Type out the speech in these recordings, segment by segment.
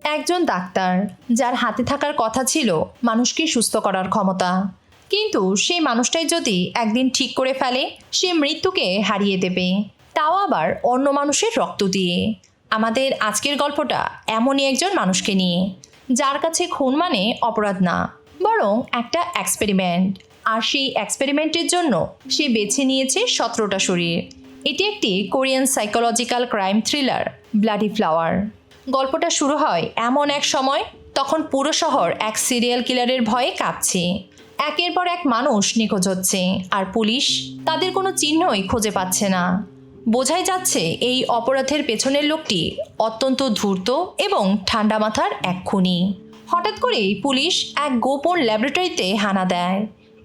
একজন ডাক্তার যার হাতে থাকার কথা ছিল মানুষকে সুস্থ করার ক্ষমতা, কিন্তু সেই মানুষটাই যদি একদিন ঠিক করে ফেলে সে মৃত্যুকে হারিয়ে দেবে, তাও আবার অন্য মানুষের রক্ত দিয়ে। আমাদের আজকের গল্পটা এমনই একজন মানুষকে নিয়ে, যার কাছে খুন মানে অপরাধ না, বরং একটা এক্সপেরিমেন্ট। আর সেই এক্সপেরিমেন্টের জন্য সে বেছে নিয়েছে 17টা শরীর। এটি একটি Korean psychological crime thriller, bloody flower. গল্পটা শুরু হয় এমন এক সময়, তখন পুরো শহর এক সিরিয়াল কিলারের ভয়ে কাঁপছে। একের পর এক মানুষ নিখোঁজ হচ্ছে, আর পুলিশ তাদের কোনো চিহ্নই খুঁজে পাচ্ছে না। বোঝাই যাচ্ছে এই অপরাধের পেছনের লোকটি অত্যন্ত ধূর্ত এবং ঠান্ডা মাথার এক খুনি। হঠাৎ করেই পুলিশ এক গোপন ল্যাবরেটরিতে হানা দেয়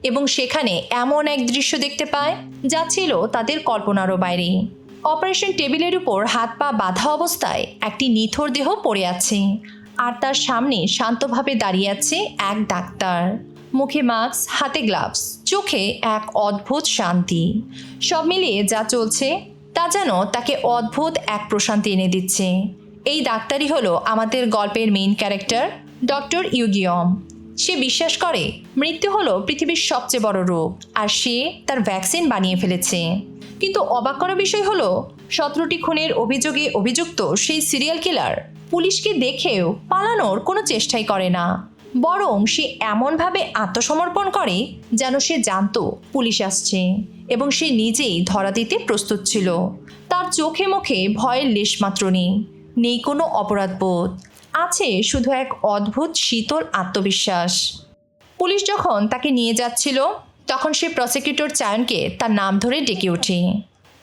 এবং সেখানে এমন এক দৃশ্য দেখতে পায় যা ছিল তাদের কল্পনারও বাইরে। অপারেশন টেবিলের উপর হাত পা বাঁধা অবস্থায় একটি নিথর দেহ পড়ে আছে, আর তার সামনে শান্তভাবে দাঁড়িয়ে আছে এক ডাক্তার। মুখে মাস্ক, হাতে গ্লাভস, চোখে এক অদ্ভুত শান্তি। সব মিলিয়ে যা চলছে তা যেন তাকে অদ্ভুত এক প্রশান্তি এনে দিচ্ছে। এই ডাক্তারই হলো আমাদের গল্পের মেইন ক্যারেক্টার, ডক্টর ইউগিয়ম। সে বিশ্বাস করে মৃত্যু হলো পৃথিবীর সবচেয়ে বড় রোগ, আর সে তার ভ্যাকসিন বানিয়ে ফেলেছে। কিন্তু অবাক করা বিষয় হলো 17টি খুনের অভিযোগে অভিযুক্ত সেই সিরিয়াল কিলার পুলিশকে দেখেও পালানোর কোনো চেষ্টাই করে না, বরং সে এমনভাবে আত্মসমর্পণ করে যেন সে জানতো পুলিশ আসছে এবং সে নিজেই ধরা দিতে প্রস্তুত ছিল। তার চোখে মুখে ভয়ের লেশমাত্র নেই, নেই কোনো অপরাধবোধ, আছে শুধু এক অদ্ভুত শীতল আত্মবিশ্বাস। পুলিশ যখন তাকে নিয়ে যাচ্ছিল তখন সে প্রসিকিউটর চায়নকে তার নাম ধরে ডেকে ওঠে।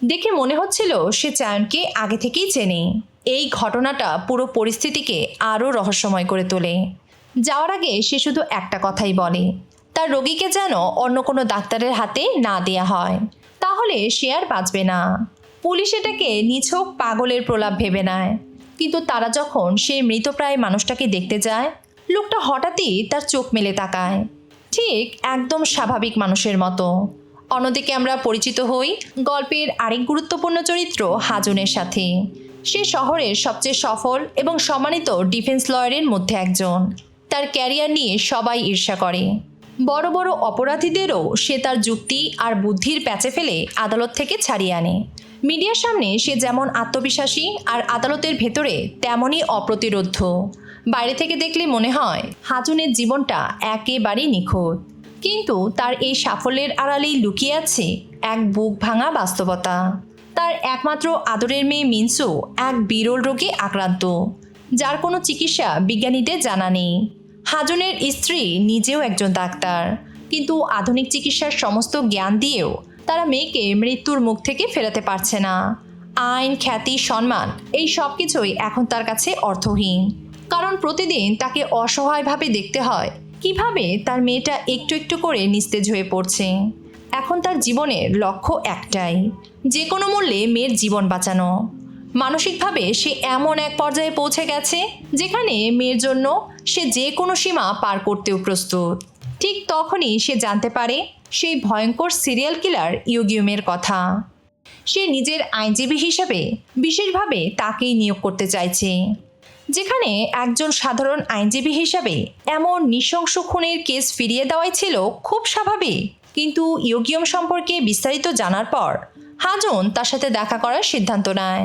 দেখে মনে হচ্ছিল সে চায়নকে আগে থেকেই চেনে। এই ঘটনাটা পুরো পরিস্থিতিকে আরও রহস্যময় করে তোলে। যাওয়ার আগে সে শুধু একটা কথাই বলে, তার রোগীকে যেন অন্য কোনো ডাক্তারের হাতে না দেয়া হয়, তাহলে সে আর বাঁচবে না। পুলিশ এটাকে নিছক পাগলের প্রলাপ ভেবে নেয়, কিন্তু তারা যখন সেই মৃতপ্রায় মানুষটাকে দেখতে যায়, লোকটা হঠাৎই তার চোখ মেলে তাকায়, ঠিক একদম স্বাভাবিক মানুষের মতো। অন্যদিকে আমরা পরিচিত হই গল্পের আরেক গুরুত্বপূর্ণ চরিত্র হাজনের সাথে। সে শহরের সবচেয়ে সফল এবং সম্মানিত ডিফেন্স লয়ারের মধ্যে একজন। তার ক্যারিয়ার নিয়ে সবাই ঈর্ষা করে। বড় বড় অপরাধীদেরও সে তার যুক্তি আর বুদ্ধির প্যাচে ফেলে আদালত থেকে ছাড়িয়ে আনে। মিডিয়ার সামনে সে যেমন আত্মবিশ্বাসী, আর আদালতের ভেতরে তেমনই অপ্রতিরোধ্য। বাইরে থেকে দেখলে মনে হয় হাজনের জীবনটা একেবারেই নিখুঁত, কিন্তু তার এই সাফল্যের আড়ালেই লুকিয়ে আছে এক বুক ভাঙা বাস্তবতা। তার একমাত্র আদরের মেয়ে মিনসু এক বিরল রোগে আক্রান্ত, যার কোনো চিকিৎসা বিজ্ঞানীদের জানা নেই। হাজনের স্ত্রী নিজেও একজন ডাক্তার, কিন্তু আধুনিক চিকিৎসার সমস্ত জ্ঞান দিয়েও তারা মেয়েকে মৃত্যুর মুখ থেকে ফেরাতে পারছে না। আইন, খ্যাতি, সম্মান এই সব কিছুই এখন তার কাছে অর্থহীন, কারণ প্রতিদিন তাকে অসহায়ভাবে দেখতে হয় কিভাবে তার মেয়েটা একটু একটু করে নিস্তেজ হয়ে পড়ছে। এখন তার জীবনের লক্ষ্য একটাই, যে কোনো মূল্যে মেয়ের জীবন বাঁচানো। মানসিকভাবে সে এমন এক পর্যায়ে পৌঁছে গেছে যেখানে মেয়ের জন্য সে যে কোনো সীমা পার করতেও প্রস্তুত। ঠিক তখনই সে জানতে পারে সেই ভয়ঙ্কর সিরিয়াল কিলার ইউগিয়মের কথা। সে নিজের আইনজীবী হিসাবে বিশেষভাবে তাকেই নিয়োগ করতে চাইছে। যেখানে একজন সাধারণ আইনজীবী হিসাবে এমন নৃশংস খুনের কেস ফিরিয়ে দেওয়াই ছিল খুব স্বাভাবিক, কিন্তু ইউগিয়ম সম্পর্কে বিস্তারিত জানার পর হাজন তার সাথে দেখা করার সিদ্ধান্ত নেয়।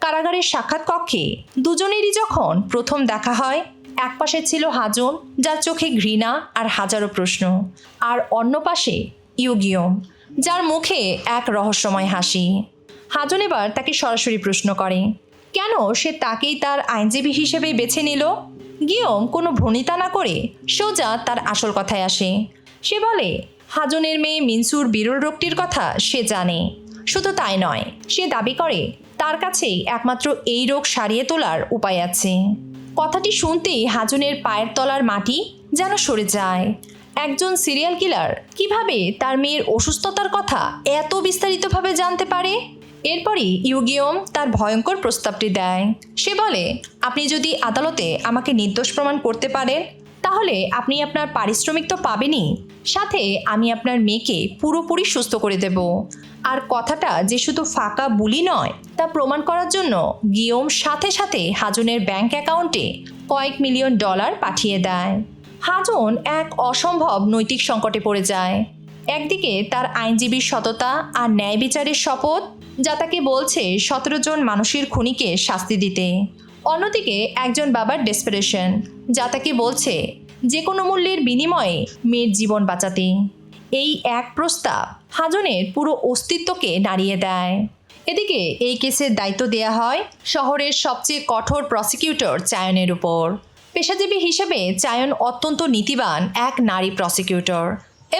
কারাগারের সাক্ষাৎ কক্ষে দুজনেরই যখন প্রথম দেখা হয়, একপাশে ছিল হাজন, যার চোখে ঘৃণা আর হাজারো প্রশ্ন, আর অন্য পাশে ইউগিয়ম, যার মুখে এক রহস্যময় হাসি। হাজন এবার তাকে সরাসরি প্রশ্ন করে কেন সে তাকেই তার আইনজীবী হিসেবে বেছে নিল। গিয়ম কোনো ভ্রণিতা না করে সোজা তার আসল কথায় আসে। সে বলে হাজনের মেয়ে মিনসুর বিরল রোগটির কথা সে জানে, শুধু তাই নয়, সে দাবি করে তার কাছেই একমাত্র এই রোগ সারিয়ে তোলার উপায় আছে। কথাটি শুনতেই হাজনের পায়ের তলার মাটি যেন সরে যায়। একজন সিরিয়াল কিলার কিভাবে তার মেয়ের অসুস্থতার কথা এত বিস্তারিতভাবে জানতে পারে? এরপরই ইউগিয়ম তার ভয়ঙ্কর প্রস্তাবটি দেয়। সে বলে, আপনি যদি আদালতে আমাকে নির্দোষ প্রমাণ করতে পারেন তাহলে আপনি আপনার পারিশ্রমিক তো পাবেনই, সাথে আমি আপনার মেয়েকে পুরোপুরি সুস্থ করে দেব। আর কথাটা যে শুধু ফাঁকা বুলি নয় তা প্রমাণ করার জন্য গিওম সাথে সাথে হাজনের ব্যাংক অ্যাকাউন্টে কয়েক মিলিয়ন ডলার পাঠিয়ে দেয়। হাজন এক অসম্ভব নৈতিক সংকটে পড়ে যায়। একদিকে তার আইনজীবীর সততা আর ন্যায় বিচারের শপথ, যা তাকে বলছে 17 জন মানুষের খুনিকে শাস্তি দিতে। অন্যদিকে একজন বাবার ডেসপারেশন, যা তাকে বলছে যে কোনো মূল্যের বিনিময়ে মেয়ের জীবন বাঁচাতে। এই এক প্রস্তাব হাজনের পুরো অস্তিত্বকে নাড়িয়ে দেয়। এদিকে এই কেসের দায়িত্ব দেয়া হয় শহরের সবচেয়ে কঠোর প্রসিকিউটর চায়নের উপর। পেশাজীবী হিসেবে চায়ন অত্যন্ত নীতিবান এক নারী প্রসিকিউটর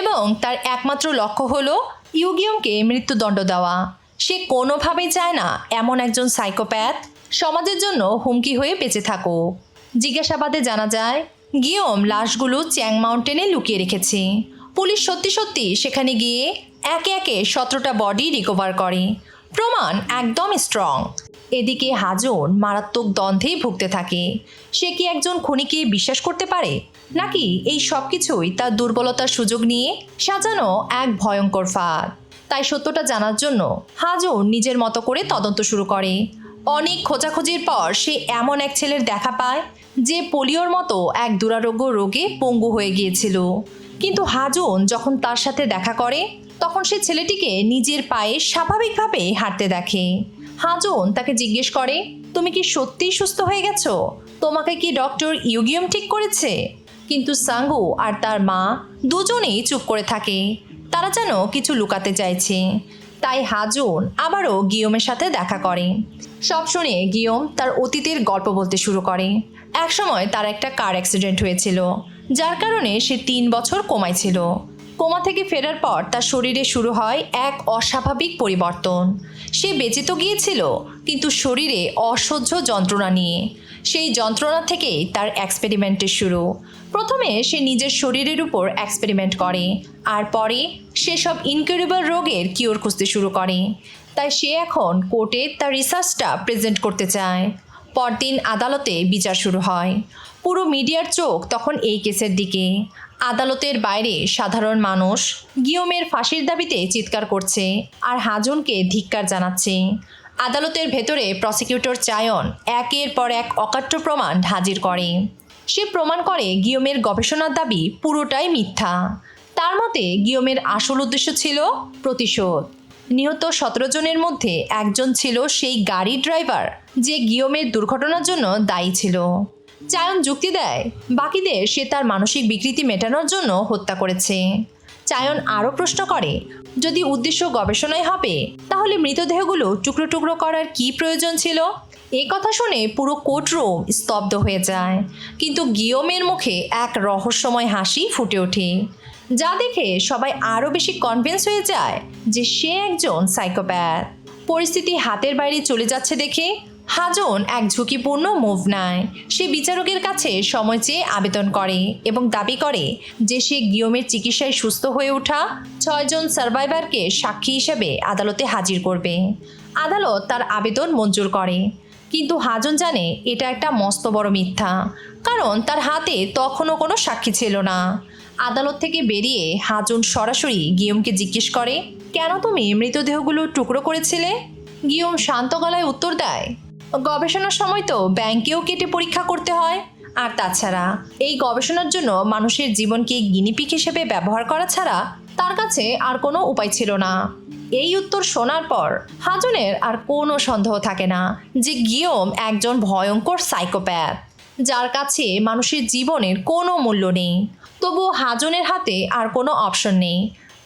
এবং তার একমাত্র লক্ষ্য হলো ইউগিয়মকে মৃত্যুদণ্ড দেওয়া। সে কোনোভাবেই চায় না এমন একজন সাইকোপ্যাথ সমাজের জন্য হুমকি হয়ে বেঁচে থাকুক। জিজ্ঞাসাবাদে জানা যায় গিওম লাশগুলো চ্যাং মাউন্টেনে লুকিয়ে রেখেছে। পুলিশ সত্যি সত্যি সেখানে গিয়ে একে একে 17টা বডি রিকভার করে। প্রমাণ একদম স্ট্রং। এদিকে হাজন মারাত্মক দ্বন্দ্বে ভুগতে থাকে। সে কি একজন খুনিকে বিশ্বাস করতে পারে, নাকি এই সব কিছুই তার দুর্বলতার সুযোগ নিয়ে সাজানো এক ভয়ঙ্কর ফাঁদ? তাই সত্যটা জানার জন্য হাজন নিজের মতো করে তদন্ত শুরু করে। অনেক খোঁজাখুঁজির পর সে এমন এক ছেলের দেখা পায় যে পোলিওর মতো এক দুরারোগ্য রোগে পঙ্গু হয়ে গিয়েছিল। কিন্তু হাজন যখন তার সাথে দেখা করে তখন সে ছেলেটিকে নিজের পায়ে স্বাভাবিকভাবে হাঁটতে দেখে। হাজন তাকে জিজ্ঞেস করে, তুমি কি সত্যিই সুস্থ হয়ে গেছো? তোমাকে কি ডক্টর ইউগিয়ম ঠিক করেছে? কিন্তু সাঙ্গু আর তার মা দুজনেই চুপ করে থাকে। তারা যেন কিছু লুকাতে চাইছে। তাই হাজন আবারও গিওমের সাথে দেখা করে। সব শুনে গিওম তার অতীতের গল্প বলতে শুরু করে। একসময় তার একটা কার অ্যাক্সিডেন্ট হয়েছিল, যার কারণে সে 3 বছর কোমায় ছিল। কোমা থেকে ফেরার পর তার শরীরে শুরু হয় এক অস্বাভাবিক পরিবর্তন। সে বেঁচে তো গিয়েছিল, কিন্তু শরীরে অসহ্য যন্ত্রণা নিয়ে। সেই যন্ত্রণা থেকেই তার এক্সপেরিমেন্টের শুরু। প্রথমে সে নিজের শরীরের উপর এক্সপেরিমেন্ট করে, আর পরে সেসব ইনকিউরেবল রোগের কিওর খুঁজতে শুরু করে। তাই সে এখন কোর্টে তার রিসার্চটা প্রেজেন্ট করতে চায়। পরদিন আদালতে বিচার শুরু হয়। পুরো মিডিয়ার চোখ তখন এই কেসের দিকে। আদালতের বাইরে সাধারণ মানুষ গিওমের ফাঁসির দাবিতে চিৎকার করছে আর হাজনকে ধিক্কার জানাচ্ছে। আদালতের ভেতরে প্রসিকিউটর চায়ন একের পর এক অকাট্য প্রমাণ হাজির করে। সে প্রমাণ করে গিওমের গবেষণার দাবি পুরোটাই মিথ্যা। তার মতে গিওমের আসল উদ্দেশ্য ছিল প্রতিশোধ। নিহত 17 জনের মধ্যে একজন ছিল সেই গাড়ি ড্রাইভার যে গিওমের দুর্ঘটনার জন্য দায়ী ছিল। চায়ন যুক্তি দেয় বাকিদের সে তার মানসিক বিকৃতি মেটানোর জন্য হত্যা করেছে। চায়ন আরও প্রশ্ন করে, যদি উদ্দেশ্য গবেষণায় হবে তাহলে মৃতদেহগুলো টুকরো টুকরো করার কি প্রয়োজন ছিল? এই কথা শুনে পুরো কোর্টরুম স্তব্ধ হয়ে যায়, কিন্তু গিওমের মুখে এক রহস্যময় হাসি ফুটে ওঠে, যা দেখে সবাই আরও বেশি কনভিন্স হয়ে যায় যে সে একজন সাইকোপ্যাথ। পরিস্থিতি হাতের বাইরে চলে যাচ্ছে দেখে হাজন এক ঝুঁকিপূর্ণ মুভ নেয়। সে বিচারকের কাছে সময় চেয়ে আবেদন করে এবং দাবি করে যে সে গিওমের চিকিৎসায় সুস্থ হয়ে ওঠা 6 জন সার্ভাইভারকে সাক্ষী হিসেবে আদালতে হাজির করবে। আদালত তার আবেদন মঞ্জুর করে, কিন্তু হাজন জানে এটা একটা মস্ত বড় মিথ্যা, কারণ তার হাতে তখনও কোনো সাক্ষী ছিল না। আদালত থেকে বেরিয়ে হাজন সরাসরি গিওমকে জিজ্ঞেস করে, কেন তুমি মৃতদেহগুলো টুকরো করেছিলে? গিওম শান্ত গলায় উত্তর দেয়, গবেষণার সময় তো ব্যাংকেও কেটে পরীক্ষা করতে হয়, আর তাছাড়া এই গবেষণার জন্য মানুষের জীবনকে গিনিপিগ হিসেবে ব্যবহার করা ছাড়া তার কাছে আর কোনো উপায় ছিল না। এই উত্তর শোনার পর হাজনের আর কোনো সন্দেহ থাকে না যে গিওম একজন ভয়ঙ্কর সাইকোপ্যাথ, যার কাছে মানুষের জীবনের কোনো মূল্য নেই। তবু হাজনের হাতে আর কোনো অপশন নেই,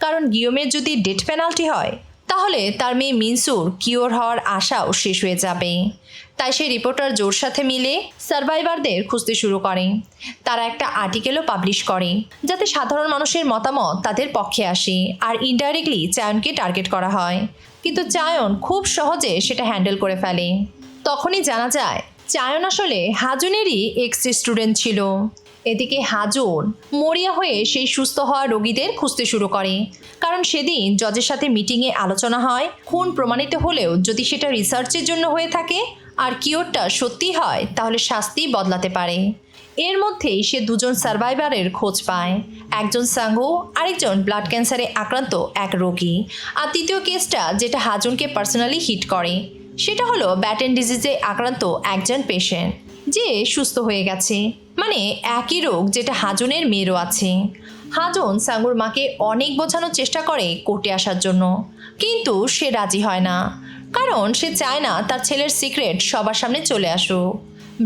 কারণ গিওমের যদি ডেথ পেনাল্টি হয় তাহলে তার মেয়ে মিনসুর কিওর হওয়ার আশাও শেষ হয়ে যাবে। তাই সে রিপোর্টার জোর সাথে মিলে সার্ভাইভারদের খুঁজতে শুরু করে। তারা একটা আর্টিকেলও পাবলিশ করে যাতে সাধারণ মানুষের মতামত তাদের পক্ষে আসে, আর ইনডাইরেক্টলি চায়নকে টার্গেট করা হয়। কিন্তু চায়ন খুব সহজে সেটা হ্যান্ডেল করে ফেলে। তখনই জানা যায় চায়ন আসলে হাজনেরই এক্স স্টুডেন্ট ছিল। এদিকে হাজন মরিয়া হয়ে সেই সুস্থ হওয়া রোগীদের খুঁজতে শুরু করে, কারণ সেদিন জজের সাথে মিটিংয়ে আলোচনা হয় খুন প্রমাণিত হলেও যদি সেটা রিসার্চের জন্য হয়ে থাকে আর কিওরটা সত্যি হয় তাহলে শাস্তি বদলাতে পারে। এর মধ্যেই সে দুজন সার্ভাইভারের খোঁজ পায়, একজন সাঙ্গু, আরেকজন ব্লাড ক্যান্সারে আক্রান্ত এক রোগী। আর তৃতীয় কেসটা যেটা হাজুনকে পার্সোনালি হিট করে সেটা হলো ব্যাটেন ডিজিজে আক্রান্ত একজন পেশেন্ট যে সুস্থ হয়ে গেছে, মানে একই রোগ যেটা হাজুনের মেয়েরও আছে। হাজুন সাঙ্গুর মাকে অনেক বোঝানোর চেষ্টা করে কোর্টে আসার জন্য, কিন্তু সে রাজি হয় না, কারণ সে চায় না তার ছেলের সিক্রেট সবার সামনে চলে আসুক।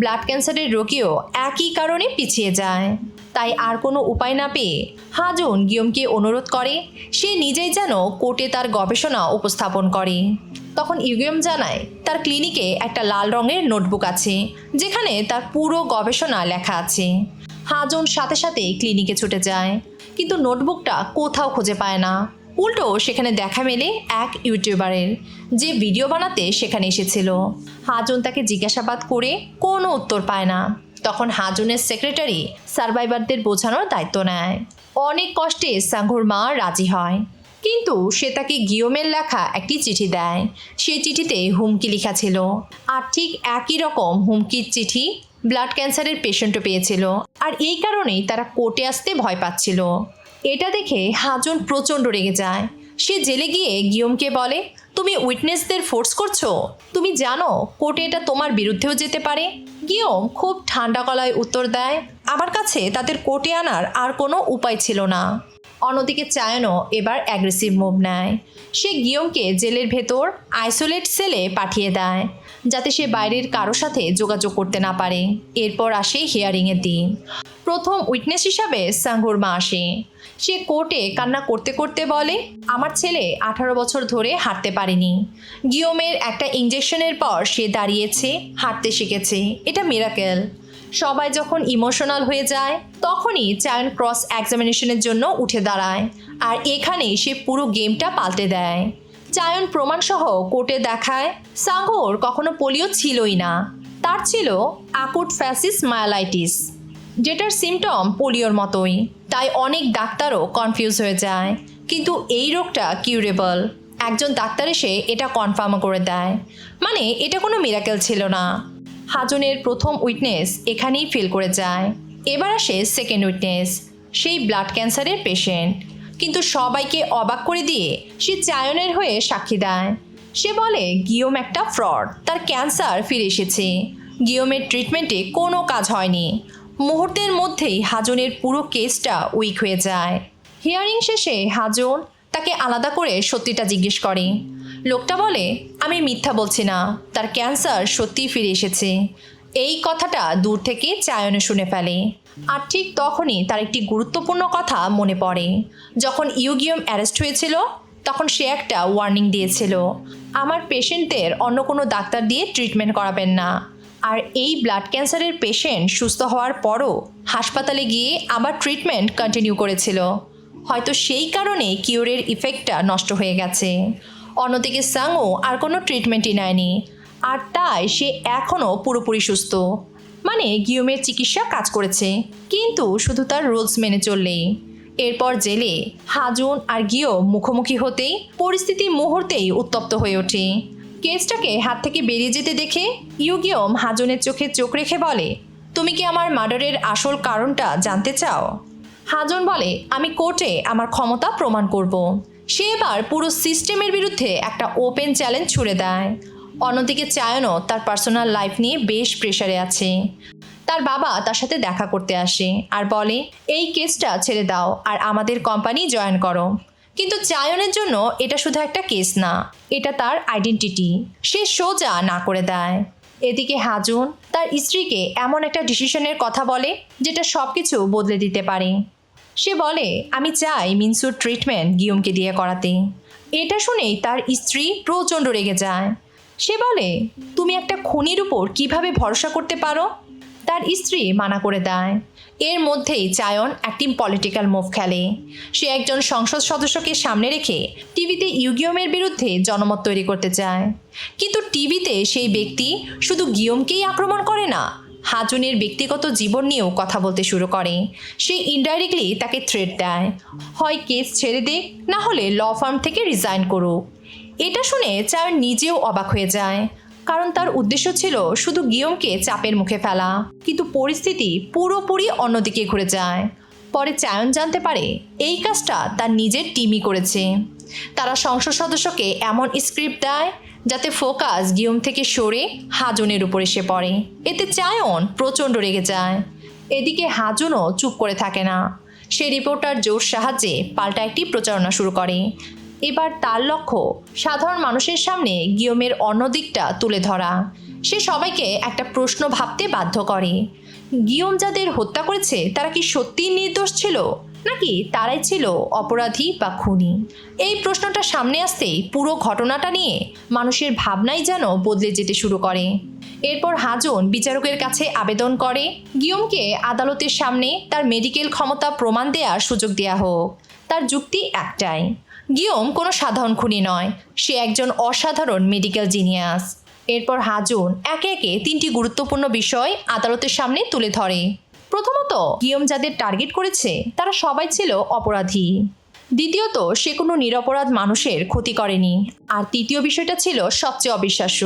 ব্লাড ক্যান্সারের রোগীও একই কারণে পিছিয়ে যায়। তাই আর কোনো উপায় না পেয়ে হাজুন গিয়মকে অনুরোধ করে সে নিজেই যেন কোর্টে তার গবেষণা উপস্থাপন করে। তখন ইউগিয়ম জানায় তার ক্লিনিকে একটা লাল রঙের নোটবুক আছে যেখানে তার পুরো গবেষণা লেখা আছে। হাজুন সাথে সাথে ক্লিনিকে ছুটে যায়, কিন্তু নোটবুকটা কোথাও খুঁজে পায় না। উল্টো সেখানে দেখা মেলে এক ইউটিউবারের, যে ভিডিও বানাতে সেখানে এসেছিল। হাজুন তাকে জিজ্ঞাসাবাদ করে কোনো উত্তর পায় না। তখন হাজুনের সেক্রেটারি সার্ভাইভারদের বোঝানোর দায়িত্ব নেয়। অনেক কষ্টে সাঙ্গুর মা রাজি হয়, কিন্তু সে তাকে গিয়মের লেখা একটি চিঠি দেয়। সেই চিঠিতে হুমকি লেখা ছিল, আর ঠিক একই রকম হুমকির চিঠি ব্লাড ক্যান্সারের পেশেন্টও পেয়েছিল, আর এই কারণেই তারা কোর্টে আসতে ভয় পাচ্ছিল। এটা দেখে হাজুন প্রচণ্ড রেগে যায়। সে জেলে গিয়ে গিয়মকে বলে, তুমি উইটনেসদের ফোর্স করছো, তুমি জানো কোর্টে এটা তোমার বিরুদ্ধেও যেতে পারে। গিয়ম খুব ঠান্ডা গলায় উত্তর দেয়, আমার কাছে তাদের কোর্টে আনার আর কোনো উপায় ছিল না। অন্যদিকে চায়নও এবার অ্যাগ্রেসিভ মুভ নেয়। সে গিয়মকে জেলের ভেতর আইসোলেট সেলে পাঠিয়ে দেয়, যাতে সে বাইরের কারো সাথে যোগাযোগ করতে না পারে। এরপর আসে হিয়ারিংয়ের দিন। প্রথম উইটনেস হিসাবে সাঙ্গুর মা আসে। সে কোর্টে কান্না করতে করতে বলে, আমার ছেলে 18 বছর ধরে হাঁটতে পারেনি। গিয়মের একটা ইঞ্জেকশনের পর সে দাঁড়িয়েছে, হাঁটতে শিখেছে, এটা মিরাকেল। সবাই যখন ইমোশনাল হয়ে যায় তখনই চায়ন ক্রস এক্সামিনেশনের জন্য উঠে দাঁড়ায়, আর এখানেই সে পুরো গেমটা পাল্টে দেয়। চায়ন প্রমাণসহ কোর্টে দেখায় সাঙ্গুর কখনো পোলিও ছিলই না, তার ছিল আকুট ফ্যাসিস মায়ালাইটিস, যেটার সিমটম পোলিওর মতোই। তাই অনেক ডাক্তারও কনফিউজ হয়ে যায়, কিন্তু এই রোগটা কিউরেবল। একজন ডাক্তার এসে এটা কনফার্ম করে দেয়, মানে এটা কোনো মিরাকেল ছিল না। হাজুনের প্রথম উইটনেস এখানেই ফেল করে যায়। এবার আসে সেকেন্ড উইটনেস, সেই ব্লাড ক্যান্সারের পেশেন্ট, কিন্তু সবাইকে অবাক করে দিয়ে সে চায়নের হয়ে সাক্ষী দেয়। সে বলে গিয়ম একটা ফ্রড, তার ক্যান্সার ফিরে এসেছে, গিয়মের ট্রিটমেন্টে কোনো কাজ হয়নি। মুহূর্তের মধ্যেই হাজুনের পুরো কেসটা উইক হয়ে যায়। হিয়ারিং শেষে হাজুন তাকে আলাদা করে সত্যিটা জিজ্ঞেস করে। লোকটা বলে, আমি মিথ্যা বলছি না, তার ক্যান্সার সত্যিই ফিরে এসেছে। এই কথাটা দূর থেকে চায়নে শুনে ফেলে। আর ঠিক তখনই তার একটি গুরুত্বপূর্ণ কথা মনে পড়ে। যখন ইউগিয়ম অ্যারেস্ট হয়েছিল তখন সে একটা ওয়ার্নিং দিয়েছিল, আমার পেশেন্টদের অন্য কোনো ডাক্তার দিয়ে ট্রিটমেন্ট করাবেন না। আর এই ব্লাড ক্যান্সারের পেশেন্ট সুস্থ হওয়ার পরও হাসপাতালে গিয়ে আবার ট্রিটমেন্ট কন্টিনিউ করেছিল। হয়তো সেই কারণে কিওরের ইফেক্টটা নষ্ট হয়ে গেছে। অন্যদিকে সাংও আর কোনো ট্রিটমেন্টই নেয়নি, আর তাই সে এখনও পুরোপুরি সুস্থ। মানে গিয়মের চিকিৎসা কাজ করেছে, কিন্তু শুধু তার রুলস মেনে চললেই। এরপর জেলে হাজুন আর গিয়ম মুখোমুখি হতেই পরিস্থিতি মুহূর্তেই উত্তপ্ত হয়ে ওঠে। কেসটাকে হাত থেকে বেরিয়ে যেতে দেখে ইউগিয়ম হাজুনের চোখে চোখ রেখে বলে, তুমি কি আমার মার্ডারের আসল কারণটা জানতে চাও? হাজন বলে, আমি কোর্টে আমার ক্ষমতা প্রমাণ করব। সে এবার পুরো সিস্টেমের বিরুদ্ধে একটা ওপেন চ্যালেঞ্জ ছুড়ে দেয়। অন্যদিকে চায়নও তার পার্সোনাল লাইফ নিয়ে বেশ প্রেশারে আছে। তার বাবা তার সাথে দেখা করতে আসে আর বলে, এই কেসটা ছেড়ে দাও আর আমাদের কোম্পানি জয়েন করো। কিন্তু চায়নের জন্য এটা শুধু একটা কেস না, এটা তার আইডেন্টিটি। সে সোজা না করে দেয়। এদিকে হাজুন তার স্ত্রীকে এমন একটা ডিসিশনের কথা বলে যেটা সব কিছু বদলে দিতে পারে। সে বলে, আমি চাই মিনসুর ট্রিটমেন্ট গিয়মকে দিয়ে করাতে। এটা শুনেই তার স্ত্রী প্রচণ্ড রেগে যায়। সে বলে, তুমি একটা খুনির উপর কিভাবে ভরসা করতে পারো? তার স্ত্রী মানা করে দেয়। এর মধ্যেই চায়ন একটি পলিটিক্যাল মুভ খেলে। সে একজন সংসদ সদস্যকে সামনে রেখে টিভিতে ইউগিয়মের বিরুদ্ধে জনমত তৈরি করতে চায়। কিন্তু টিভিতে সেই ব্যক্তি শুধু গিয়মকেই আক্রমণ করে না, হাজুনের ব্যক্তিগত জীবন নিয়েও কথা বলতে শুরু করে। সে ইনডাইরেক্টলি তাকে থ্রেট দেয়, হয় কেস ছেড়ে দে, না হলে ল ফার্ম থেকে রিজাইন করুক। এটা শুনে চায়ন নিজেও অবাক হয়ে যায়। কারণ তার উদ্দেশ্য ছিল শুধু গিয়মকে চাপের মুখে ফেলা। কিন্তু পরিস্থিতি পুরোপুরি অন্যদিকে ঘুরে যায়। পরে চায়ন জানতে পারে এই কাজটা তার নিজের টিমই করেছে। তারা সংসদ সদস্যকে এমন স্ক্রিপ্ট দেয় যাতে ফোকাস গিয়ম থেকে সরে হাজনের উপর এসে পড়ে। এতে চায়ন প্রচণ্ড রেগে যায়। এদিকে হাজনও চুপ করে থাকে না। সে রিপোর্টার জোর সাহায্যে পাল্টা একটি প্রচারণা শুরু করে। এবার তার লক্ষ্য সাধারণ মানুষের সামনে গিয়মের অন্য দিকটা তুলে ধরা। সে সবাইকে একটা প্রশ্ন ভাবতে বাধ্য করে, গিয়ম যাদের হত্যা করেছে তারা কি সত্যিই নির্দোষ ছিল, নাকি তারাই ছিল অপরাধী বা খুনি? এই প্রশ্নটা সামনে আসতেই পুরো ঘটনাটা নিয়ে মানুষের ভাবনাই যেন বদলে যেতে শুরু করে। এরপর হাজন বিচারকের কাছে আবেদন করে গিয়মকে আদালতের সামনে তার মেডিকেল ক্ষমতা প্রমাণ দেওয়ার সুযোগ দেওয়া হোক। তার যুক্তি একটাই, গিয়ম কোনো সাধারণ খুনি নয়, সে একজন অসাধারণ মেডিকেল জিনিয়াস। এরপর হাজন একে একে 3টি গুরুত্বপূর্ণ বিষয় আদালতের সামনে তুলে ধরে। প্রথমত, গিয়ম যাদের টার্গেট করেছে তারা সবাই ছিল অপরাধী। দ্বিতীয়ত, সে কোনো নিরপরাধ মানুষের ক্ষতি করেনি। আর তৃতীয় বিষয়টা ছিল সবচেয়ে অবিশ্বাস্য,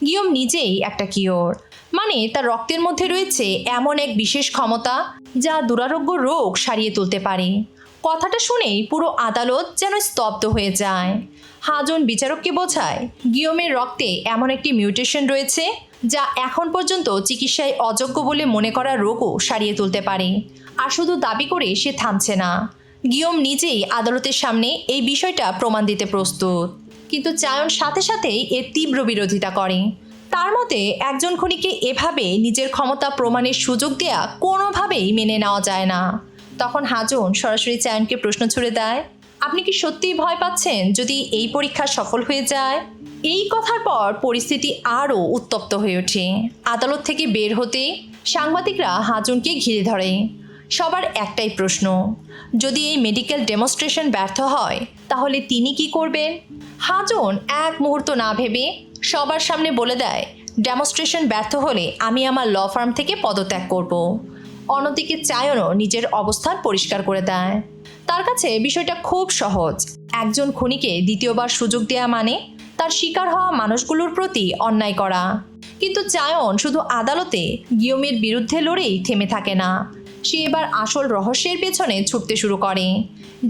গিয়ম নিজেই একটা কিওর, মানে তার রক্তের মধ্যে রয়েছে এমন এক বিশেষ ক্ষমতা যা দুরারোগ্য রোগ সারিয়ে তুলতে পারে। কথাটা শুনেই পুরো আদালত যেন স্তব্ধ হয়ে যায়। হাজন বিচারককে বোঝায় গিয়মের রক্তে এমন একটি মিউটেশন রয়েছে যা এখন পর্যন্ত চিকিৎসায় অযোগ্য বলে মনে করা রোগও সারিয়ে তুলতে পারে। আর শুধু দাবি করে সে থামছে না, গিয়ম নিজেই আদালতের সামনে এই বিষয়টা প্রমাণ দিতে প্রস্তুত। কিন্তু চায়ন সাথে সাথেই এর তীব্র বিরোধিতা করে। তার মতে একজন খুনিকে এভাবে নিজের ক্ষমতা প্রমাণের সুযোগ দেয়া কোনোভাবেই মেনে নেওয়া যায় না। তখন হাজন সরাসরি চায়নকে প্রশ্ন ছুড়ে দেয়, আপনি কি সত্যিই ভয় পাচ্ছেন যদি এই পরীক্ষা সফল হয়ে যায়? এই কথার পর পরিস্থিতি আরও উত্তপ্ত হয়ে ওঠে। আদালত থেকে বের হতে সাংবাদিকরা হাজনকে ঘিরে ধরে। সবার একটাই প্রশ্ন, যদি এই মেডিকেল ডেমনস্ট্রেশন ব্যর্থ হয় তাহলে তিনি কি করবেন? হাজন এক মুহূর্ত না ভেবে সবার সামনে বলে দেয়, ডেমনস্ট্রেশন ব্যর্থ হলে আমি আমার ল ফার্ম থেকে পদত্যাগ করব। অন্যদিকে চায়নও নিজের অবস্থান পরিষ্কার করে দেয়। তার কাছে বিষয়টা খুব সহজ, একজন খুনিকে দ্বিতীয়বার সুযোগ দেয়া মানে তার শিকার হওয়া মানুষগুলোর প্রতি অন্যায় করা। কিন্তু চায়ন শুধু আদালতে গিয়মের বিরুদ্ধে লড়েই থেমে থাকে না, সে এবার আসল রহস্যের পেছনে ছুটতে শুরু করে।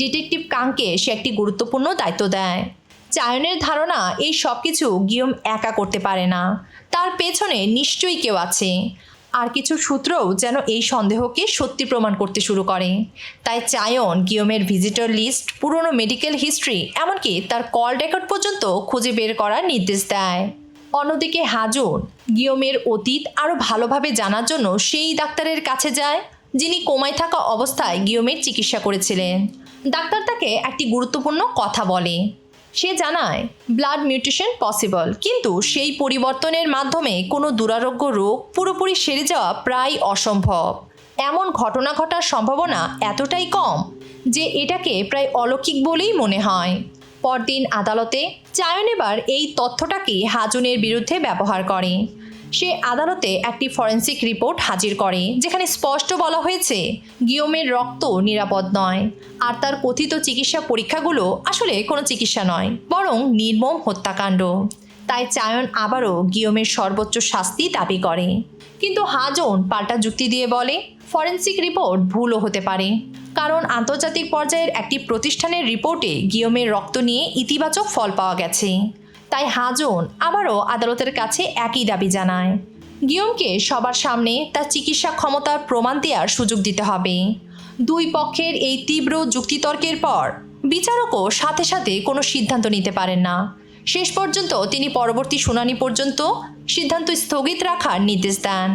ডিটেকটিভ কাংকে সে একটি গুরুত্বপূর্ণ দায়িত্ব দেয়। চায়নের ধারণা এই সব কিছু গিয়ম একা করতে পারে না, তার পেছনে নিশ্চয়ই কেউ আছে। আর কিছু সূত্রও যেন এই সন্দেহকে সত্যি প্রমাণ করতে শুরু করে। তাই চায়ন গিয়মের ভিজিটর লিস্ট, পুরনো মেডিকেল হিস্ট্রি, এমনকি তার কল রেকর্ড পর্যন্ত খুঁজে বের করার নির্দেশ দেয়। অন্যদিকে হাজন গিয়মের অতীত আরও ভালোভাবে জানার জন্য সেই ডাক্তারের কাছে যায় যিনি কোমায় থাকা অবস্থায় গিয়মের চিকিৎসা করেছিলেন। ডাক্তার তাকে একটি গুরুত্বপূর্ণ কথা বলে, সে জানায় ব্লাড মিউটেশন পসিবল, কিন্তু সেই পরিবর্তনের মাধ্যমে কোনো দুরারোগ্য রোগ পুরোপুরি সেরে যাওয়া প্রায় অসম্ভব। এমন ঘটনা ঘটার সম্ভাবনা এতটাই কম যে এটাকে প্রায় অলৌকিক বলেই মনে হয়। পরদিন আদালতে চায়ন এবার এই তথ্যটাকে হাজনের বিরুদ্ধে ব্যবহার করে। সে আদালতে একটি ফরেন্সিক রিপোর্ট হাজির করে যেখানে স্পষ্ট বলা হয়েছে গিয়মের রক্ত নিরাপদ নয়, আর তার কথিত চিকিৎসা পরীক্ষাগুলো আসলে কোনো চিকিৎসা নয়, বরং নির্মম হত্যাকাণ্ড। তাই চায়ন আবারও গিয়মের সর্বোচ্চ শাস্তি দাবি করে। কিন্তু হাজন পাল্টা যুক্তি দিয়ে বলে ফরেন্সিক রিপোর্ট ভুলও হতে পারে, কারণ আন্তর্জাতিক পর্যায়ের একটি প্রতিষ্ঠানের রিপোর্টে গিয়মের রক্ত নিয়ে ইতিবাচক ফল পাওয়া গেছে। তাই হাজন আবারও আদালতের কাছে একই দাবি জানায়, গিয়মকে সবার সামনে তার চিকিৎসা ক্ষমতার প্রমাণ দেওয়ার সুযোগ দিতে হবে। দুই পক্ষের এই তীব্র যুক্তিতর্কের পর বিচারকও সাথে সাথে কোনো সিদ্ধান্ত নিতে পারেন না। শেষ পর্যন্ত তিনি পরবর্তী শুনানি পর্যন্ত সিদ্ধান্ত স্থগিত রাখার নির্দেশ দেন।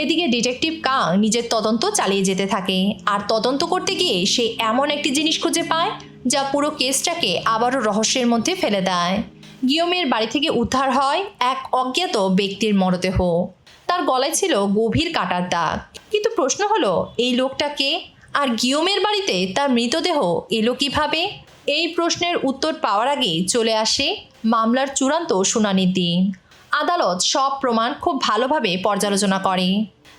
এদিকে ডিটেকটিভ কাং নিজের তদন্ত চালিয়ে যেতে থাকে, আর তদন্ত করতে গিয়ে সে এমন একটি জিনিস খুঁজে পায় যা পুরো কেসটাকে আবারও রহস্যের মধ্যে ফেলে দেয়। গিয়মের বাড়ি থেকে উদ্ধার হয় এক অজ্ঞাত ব্যক্তির মরদেহ। তার গলায় ছিল গভীর কাটার দাগ। কিন্তু প্রশ্ন হলো, এই লোকটা কে, আর গিয়মের বাড়িতে তার মৃতদেহ এলো কিভাবে? এই প্রশ্নের উত্তর পাওয়ার আগেই চলে আসে মামলার চূড়ান্ত শুনানির দিন। আদালত সব প্রমাণ খুব ভালোভাবে পর্যালোচনা করে।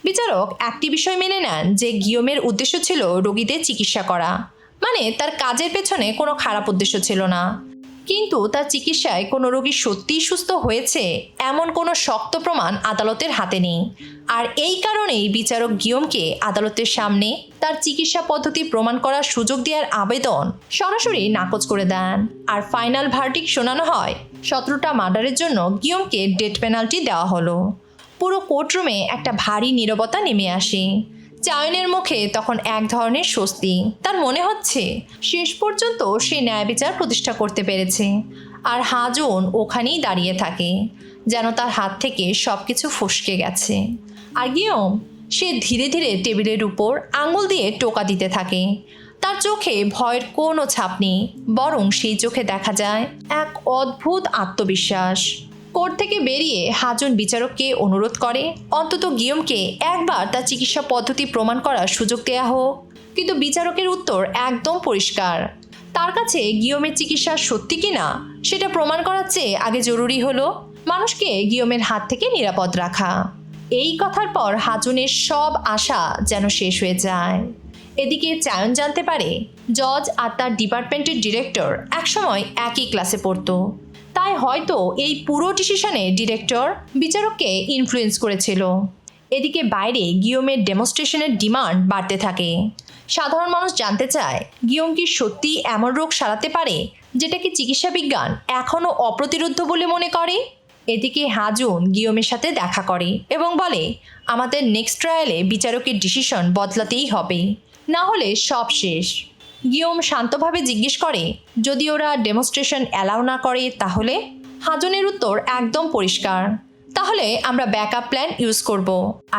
বিচারক একটি বিষয় মেনে নেন যে গিয়মের উদ্দেশ্য ছিল রোগীদের চিকিৎসা করা, মানে তার কাজের পেছনে কোনো খারাপ উদ্দেশ্য ছিল না। কিন্তু তার চিকিৎসায় কোনো রোগী সত্যিই সুস্থ হয়েছে এমন কোনো শক্ত প্রমাণ আদালতের হাতে নেই। আর এই কারণেই বিচারক গিয়মকে আদালতের সামনে তার চিকিৎসা পদ্ধতি প্রমাণ করার সুযোগ দেওয়ার আবেদন সরাসরি নাকচ করে দেন। আর ফাইনাল ভার্ডিক্ট শোনানো হয় 17টা মার্ডারের জন্য গিয়মকে ডেথ পেনাল্টি দেওয়া হলো। পুরো কোর্টরুমে একটা ভারী নীরবতা নেমে আসে। চায়নের মুখে তখন এক ধরনের স্বস্তি। তার মনে হচ্ছে শেষ পর্যন্ত সে ন্যায় বিচার প্রতিষ্ঠা করতে পেরেছে। আর হাজুন ওখানেই দাঁড়িয়ে থাকে, যেন তার হাত থেকে সব কিছু ফসকে গেছে। আর গিয়ম, সে ধীরে ধীরে টেবিলের উপর আঙুল দিয়ে টোকা দিতে থাকে। তার চোখে ভয়ের কোনো ছাপ নেই, বরং সেই চোখে দেখা যায় এক অদ্ভুত আত্মবিশ্বাস। কোর্ট থেকে বেরিয়ে হাজুন বিচারককে অনুরোধ করে অন্তত গিয়মকে একবার তার চিকিৎসা পদ্ধতি প্রমাণ করার সুযোগ দেয়া হোক। কিন্তু বিচারকের উত্তর একদম পরিষ্কার। তার কাছে গিয়মের চিকিৎসা সত্যি কিনা সেটা প্রমাণ করার চেয়ে আগে জরুরি হলো মানুষকে গিয়মের হাত থেকে নিরাপদ রাখা। এই কথার পর হাজুনের সব আশা যেন শেষ হয়ে যায়। এদিকে চায়ন জানতে পারে জজ আর তার ডিপার্টমেন্টের ডিরেক্টর একসময় একই ক্লাসে পড়তো। তাই হয়তো এই পুরো ডিসিশনে ডিরেক্টর বিচারককে ইনফ্লুয়েন্স করেছিল। এদিকে বাইরে গিয়মের ডেমনস্ট্রেশনের ডিমান্ড বাড়তে থাকে। সাধারণ মানুষ জানতে চায় গিয়ম কি সত্যি এমন রোগ সারাতে পারে যেটাকে চিকিৎসা বিজ্ঞান এখনও অপ্রতিরোধ্য বলে মনে করে। এদিকে হাজুন গিয়মের সাথে দেখা করে এবং বলে আমাদের নেক্সট ট্রায়ালে বিচারকের ডিসিশন বদলাতেই হবে, না হলে সব শেষ। গিয়ম শান্তভাবে জিজ্ঞেস করে যদি ওরা ডেমনস্ট্রেশন অ্যালাউ না করে তাহলে? হাজনের উত্তর একদম পরিষ্কার, তাহলে আমরা ব্যাকআপ প্ল্যান ইউজ করব।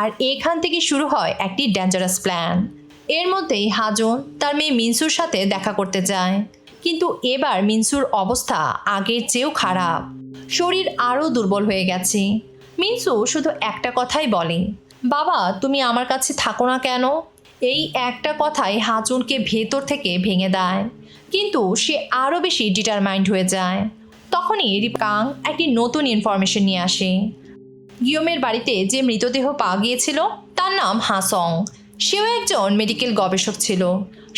আর এখান থেকে শুরু হয় একটি ডেঞ্জারাস প্ল্যান। এর মধ্যেই হাজন তার মেয়ে মিনসুর সাথে দেখা করতে যায়। কিন্তু এবার মিনসুর অবস্থা আগের চেয়েও খারাপ, শরীর আরও দুর্বল হয়ে গেছে। মিনসু শুধু একটা কথাই বলে, বাবা তুমি আমার কাছে থাকো না কেন? এই একটা কথাই হাজুনকে ভেতর থেকে ভেঙে দেয়। কিন্তু সে আরও বেশি ডিটারমাইন্ড হয়ে যায়। তখনই রিপকাং একটি নতুন ইনফরমেশন নিয়ে আসে। গিয়মের বাড়িতে যে মৃতদেহ পাওয়া গিয়েছিল তার নাম হাসং। সেও একজন মেডিকেল গবেষক ছিল।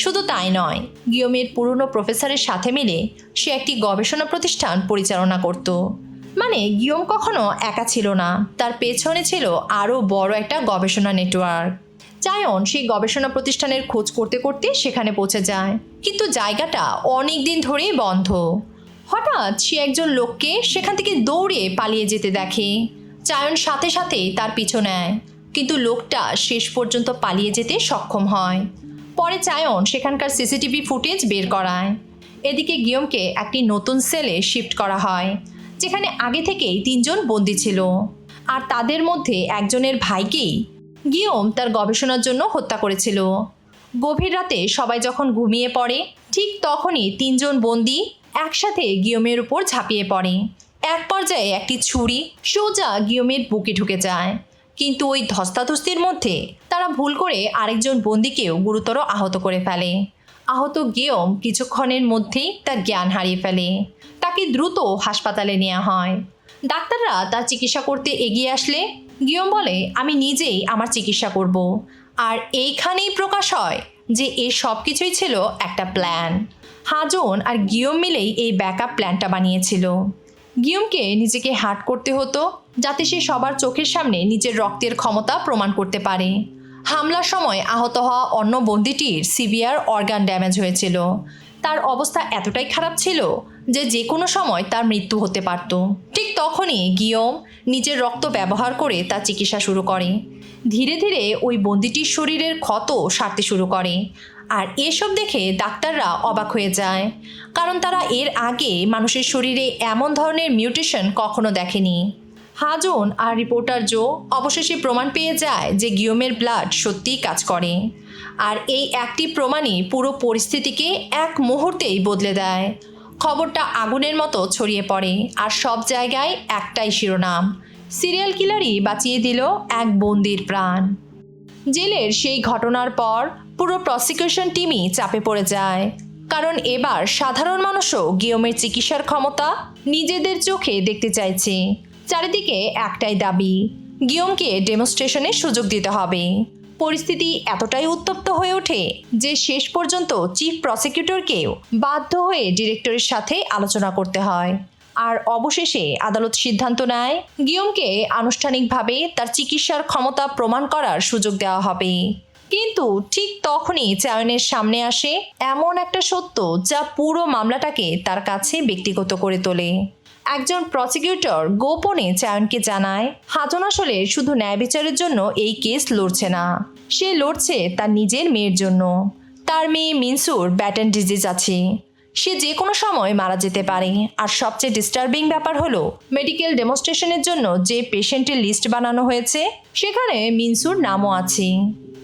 শুধু তাই নয়, গিয়মের পুরনো প্রফেসরের সাথে মিলে সে একটি গবেষণা প্রতিষ্ঠান পরিচালনা করত। মানে গিয়ম কখনো একা ছিল না, তার পেছনে ছিল আরও বড় একটা গবেষণা নেটওয়ার্ক। চায়ন সেই গবেষণা প্রতিষ্ঠানের খোঁজ করতে করতে সেখানে পৌঁছে যায়, কিন্তু জায়গাটা অনেক দিন ধরেই বন্ধ। হঠাৎ সে একজন লোককে সেখান থেকে দৌড়ে পালিয়ে যেতে দেখে। চায়ন সাথে সাথে তার পিছু নেয়, কিন্তু লোকটা শেষ পর্যন্ত পালিয়ে যেতে সক্ষম হয়। পরে চায়ন সেখানকার সিসিটিভি ফুটেজ বের করায়। এদিকে গিয়মকে একটি নতুন সেলে শিফট করা হয়, যেখানে আগে থেকেই 3 জন বন্দী ছিল। আর তাদের মধ্যে একজনের ভাইকেই গিয়ম তার গবেষণার জন্য হত্যা করেছিল। গভীর রাতে সবাই যখন ঘুমিয়ে পড়ে, ঠিক তখনই 3 জন বন্দী একসাথে গিয়মের উপর ঝাঁপিয়ে পড়ে। এক পর্যায়ে একটি ছুরি সোজা গিয়মের বুকে ঢুকে যায়, কিন্তু ওই ধস্তাধস্তির মধ্যে তারা ভুল করে আরেকজন বন্দীকেও গুরুতর আহত করে ফেলে। আহত গিয়ম কিছুক্ষণের মধ্যেই তার জ্ঞান হারিয়ে ফেলে। তাকে দ্রুত হাসপাতালে নেওয়া হয়। ডাক্তাররা তার চিকিৎসা করতে এগিয়ে আসলে গিয়ম বলে আমি নিজেই আমার চিকিৎসা করব। আর এইখানেই প্রকাশ হয় যে এই সব কিছুই ছিল একটা প্ল্যান। হাজন আর গিয়ম মিলেই এই ব্যাকআপ প্ল্যানটা বানিয়েছিল। গিয়মকে নিজেকে হার্ট করতে হতো যাতে সে সবার চোখের সামনে নিজের রক্তের ক্ষমতা প্রমাণ করতে পারে। হামলার সময় আহত হওয়া অন্য বন্দীটির সিভিয়ার অর্গান ড্যামেজ হয়েছিল। তার অবস্থা এতটাই খারাপ ছিল যে যে কোনো সময় তার মৃত্যু হতে পারত। ঠিক তখনই গিয়ম নিজের রক্ত ব্যবহার করে তার চিকিৎসা শুরু করে। ধীরে ধীরে ওই বন্দীটির শরীরের ক্ষত সারতে শুরু করে। আর এসব দেখে ডাক্তাররা অবাক হয়ে যায়, কারণ তারা এর আগে মানুষের শরীরে এমন ধরনের মিউটেশন কখনো দেখেনি। হাজন আর রিপোর্টার জো অবশেষে প্রমাণ পেয়ে যায় যে গিয়মের ব্লাড সত্যিই কাজ করে। আর এই একটি প্রমাণই পুরো পরিস্থিতিকে এক মুহূর্তেই বদলে দেয়। খবরটা আগুনের মতো ছড়িয়ে পড়ে, আর সব জায়গায় একটাই শিরোনাম, সিরিয়াল কিলারই বাঁচিয়ে দিল এক বন্দির প্রাণ। জেলের সেই ঘটনার পর পুরো প্রসিকিউশন টিমই চাপে পড়ে যায়, কারণ এবার সাধারণ মানুষও গিয়মের চিকিৎসার ক্ষমতা নিজেদের চোখে দেখতে চাইছে। চারিদিকে একটাই দাবি, গিয়মকে ডেমনস্ট্রেশনের সুযোগ দিতে হবে। পরিস্থিতি এতটাই উত্তপ্ত হয়ে ওঠে যে শেষ পর্যন্ত চিফ প্রসিকিউটরকেও বাধ্য হয়ে ডিরেক্টরের সাথে আলোচনা করতে হয়। আর অবশেষে আদালত সিদ্ধান্ত নেয় গিয়মকে আনুষ্ঠানিকভাবে তার চিকিৎসার ক্ষমতা প্রমাণ করার সুযোগ দেওয়া হবে। কিন্তু ঠিক তখনই চায়নের সামনে আসে এমন একটা সত্য যা পুরো মামলাটাকে তার কাছে ব্যক্তিগত করে তোলে। একজন প্রসিকিউটর গোপনে চায়নকে জানায় হাজন আসলে শুধু ন্যায় বিচারের জন্য এই কেস লড়ছে না, সে লড়ছে তার নিজের মেয়ের জন্য। তার মেয়ে মিনসুর ব্যাটন ডিজিজ আছে, সে যে কোনো সময় মারা যেতে পারে। আর সবচেয়ে ডিস্টার্বিং ব্যাপার হলো মেডিকেল ডেমনস্ট্রেশনের জন্য যে পেশেন্টের লিস্ট বানানো হয়েছে সেখানে মিনসুর নামও আছে।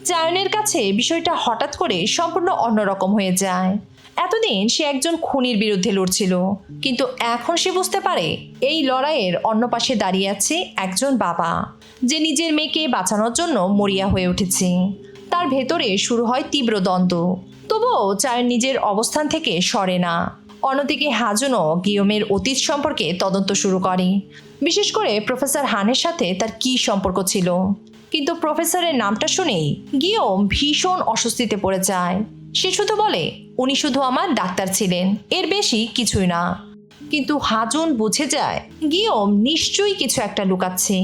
চায়নের কাছে বিষয়টা হঠাৎ করে সম্পূর্ণ অন্যরকম হয়ে যায়। এতদিন সে একজন খুনির বিরুদ্ধে লড়ছিল, কিন্তু এখন সে বুঝতে পারে এই লড়াইয়ের অন্য পাশে দাঁড়িয়ে আছে একজন বাবা, যে নিজের মেয়েকে বাঁচানোর জন্য মরিয়া হয়ে উঠেছে। তার ভেতরে শুরু হয় তীব্র দ্বন্দ্ব, তবুও চায়ন নিজের অবস্থান থেকে সরে না। অন্যদিকে হাজনও গিয়মের অতীত সম্পর্কে তদন্ত শুরু করে, বিশেষ করে প্রফেসর হানের সাথে তার কী সম্পর্ক ছিল। কিন্তু প্রফেসরের নামটা শুনেই গিয়ম ভীষণ অস্বস্তিতে পড়ে যায়। সে শুধু বলে উনি শুধু আমার ডাক্তার ছিলেন, এর বেশি কিছুই না। কিন্তু হাজন বুঝে যায় গিয়ম নিশ্চয়ই কিছু একটা লুকাচ্ছে।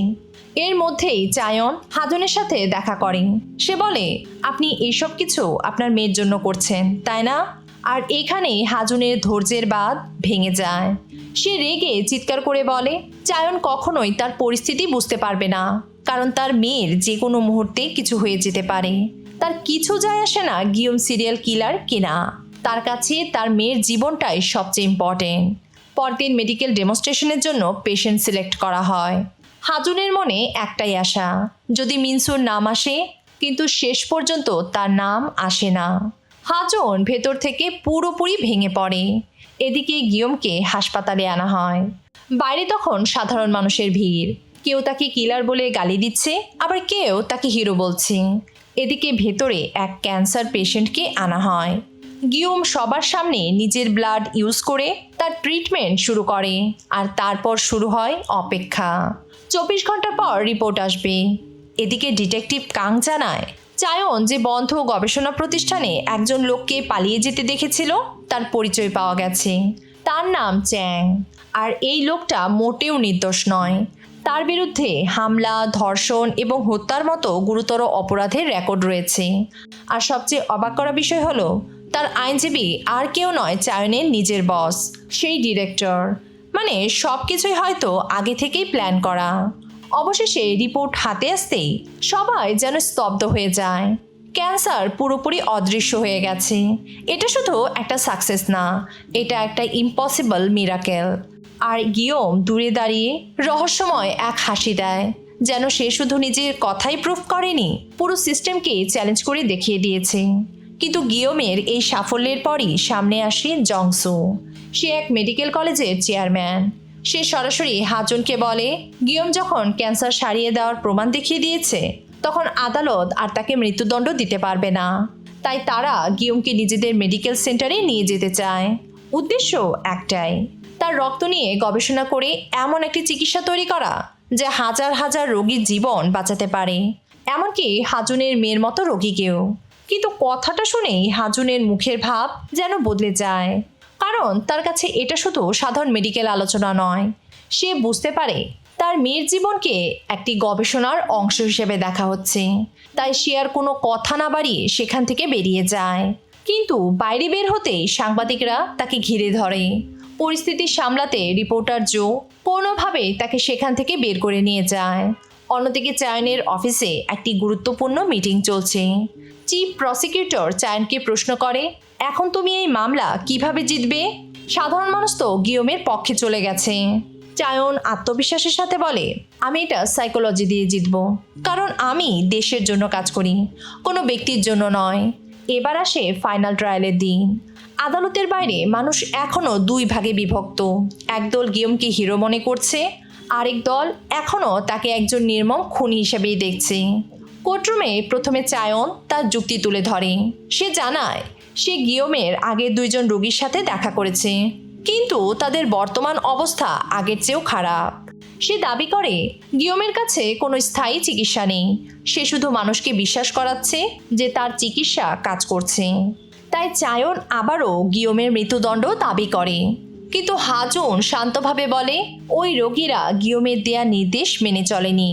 এর মধ্যেই চায়ন হাজনের সাথে দেখা করে। সে বলে আপনি এইসব কিছু আপনার মেয়ের জন্য করছেন, তাই না? আর এখানেই হাজনের ধৈর্যের বাঁধ ভেঙে যায়। সে রেগে চিৎকার করে বলে চায়ন কখনোই তার পরিস্থিতি বুঝতে পারবে না, কারণ তার মেয়ের যে কোনো মুহূর্তে কিছু হয়ে যেতে পারে। তার কিছু যায় আসে না গিয়ম সিরিয়াল কিলার কিনা, তার কাছে তার মেয়ের জীবনটাই সবচেয়ে ইম্পর্টেন্ট। পরদিন মেডিকেল ডেমনস্ট্রেশনের জন্য পেশেন্ট সিলেক্ট করা হয়। হাজনের মনে একটাই আশা, যদি মিনসুর নাম আসে, কিন্তু শেষ পর্যন্ত তার নাম আসে না। হাজন ভেতর থেকে পুরোপুরি ভেঙে পড়ে। এদিকে গিয়মকে হাসপাতালে আনা হয়। বাইরে তখন সাধারণ মানুষের ভিড়, কেউ তাকে কিলার বলে গালি দিচ্ছে, আবার কেউ তাকে হিরো বলছে। এদিকে ভেতরে এক ক্যান্সার পেশেন্টকে আনা হয়। গিয়ম সবার সামনে নিজের ব্লাড ইউজ করে তার ট্রিটমেন্ট শুরু করে, আর তারপর শুরু হয় অপেক্ষা। 24 ঘন্টা পর রিপোর্ট আসবে। এদিকে ডিটেকটিভ কাং জানায় চায়ন যে বন্ধ গবেষণা প্রতিষ্ঠানে একজন লোককে পালিয়ে যেতে দেখেছিল তার পরিচয় পাওয়া গেছে। তার নাম চ্যাং, আর এই লোকটা মোটেও নির্দোষ নয়। তার বিরুদ্ধে হামলা, ধর্ষণ এবং হত্যার মতো গুরুতর অপরাধের রেকর্ড রয়েছে। আর সবচেয়ে অবাক করা বিষয় হলো তার আইনজীবী আর কেউ নয়, চায়নের নিজের বস, সেই ডিরেক্টর। মানে সব কিছুই হয়তো আগে থেকেই প্ল্যান করা। অবশেষে রিপোর্ট হাতে আসতেই সবাই যেন স্তব্ধ হয়ে যায়। ক্যান্সার পুরোপুরি অদৃশ্য হয়ে গেছে। এটা শুধু একটা সাকসেস না, এটা একটা ইম্পসিবল মিরাকেল। আর গিয়ম দূরে দাঁড়িয়ে রহস্যময় এক হাসি দেয়, যেন সে শুধু নিজের কথাই প্রুফ করেনি, পুরো সিস্টেমকে চ্যালেঞ্জ করে দেখিয়ে দিয়েছে। কিন্তু গিয়মের এই সাফল্যের পরই সামনে আসে জংসু। সে এক মেডিকেল কলেজের চেয়ারম্যান। সে সরাসরি হাজনকে বলে গিয়ম যখন ক্যান্সার সারিয়ে দেওয়ার প্রমাণ দেখিয়ে দিয়েছে, তখন আদালত আর তাকে মৃত্যুদণ্ড দিতে পারবে না। তাই তারা গিয়মকে নিজেদের মেডিকেল সেন্টারে নিয়ে যেতে চায়। উদ্দেশ্য একটাই, তার রক্ত নিয়ে গবেষণা করে এমন একটি চিকিৎসা তৈরি করা যা হাজার হাজার রোগীর জীবন বাঁচাতে পারে, এমনকি হাজনের মেয়ের মতো রোগীকেও। কিন্তু কথাটা শুনেই হাজনের মুখের ভাব যেন বদলে যায়, কারণ তার কাছে এটা শুধু সাধারণ মেডিকেল আলোচনা নয়। সে বুঝতে পারে তার মেয়ের জীবনকে একটি গবেষণার অংশ হিসেবে দেখা হচ্ছে। তাই সে আর কোনো কথা না বাড়িয়ে সেখান থেকে বেরিয়ে যায়। কিন্তু বাইরে বের হতেই সাংবাদিকরা তাকে ঘিরে ধরে। পরিস্থিতি সামলাতে রিপোর্টার জো কোনোভাবে তাকে সেখান থেকে বের করে নিয়ে যায়। অন্যদিকে চায়নের অফিসে একটি গুরুত্বপূর্ণ মিটিং চলছে। চিফ প্রসিকিউটর চায়নকে প্রশ্ন করে, এখন তুমি এই মামলা কিভাবে জিতবে? সাধারণ মানুষ তো গিয়মের পক্ষে চলে গেছে। চায়ন আত্মবিশ্বাসের সাথে বলে, আমি এটা সাইকোলজি দিয়ে জিতব, কারণ আমি দেশের জন্য কাজ করি, কোনো ব্যক্তির জন্য নয়। এবার আসে ফাইনাল ট্রায়ালের দিন। আদালতের বাইরে মানুষ এখনও দুই ভাগে বিভক্ত। একদল গিয়মকে হিরো মনে করছে, আরেক দল এখনও তাকে একজন নির্মম খুনি হিসেবেই দেখছে। কোর্টরুমে প্রথমে চায়ন তার যুক্তি তুলে ধরে। সে জানায় সে গিয়মের আগের দুইজন রোগীর সাথে দেখা করেছে, কিন্তু তাদের বর্তমান অবস্থা আগের চেয়েও খারাপ। সে দাবি করে গিওমের কাছে কোনো স্থায়ী চিকিৎসা নেই, সে শুধু মানুষকে বিশ্বাস করাচ্ছে যে তার চিকিৎসা কাজ করছে। তাই চায়ন আবারও গিওমের মৃত্যুদণ্ড দাবি করে, কিন্তু হাজুন শান্তভাবে বলে ওই রোগীরা গিওমের দেয়া নির্দেশ মেনে চলেনি।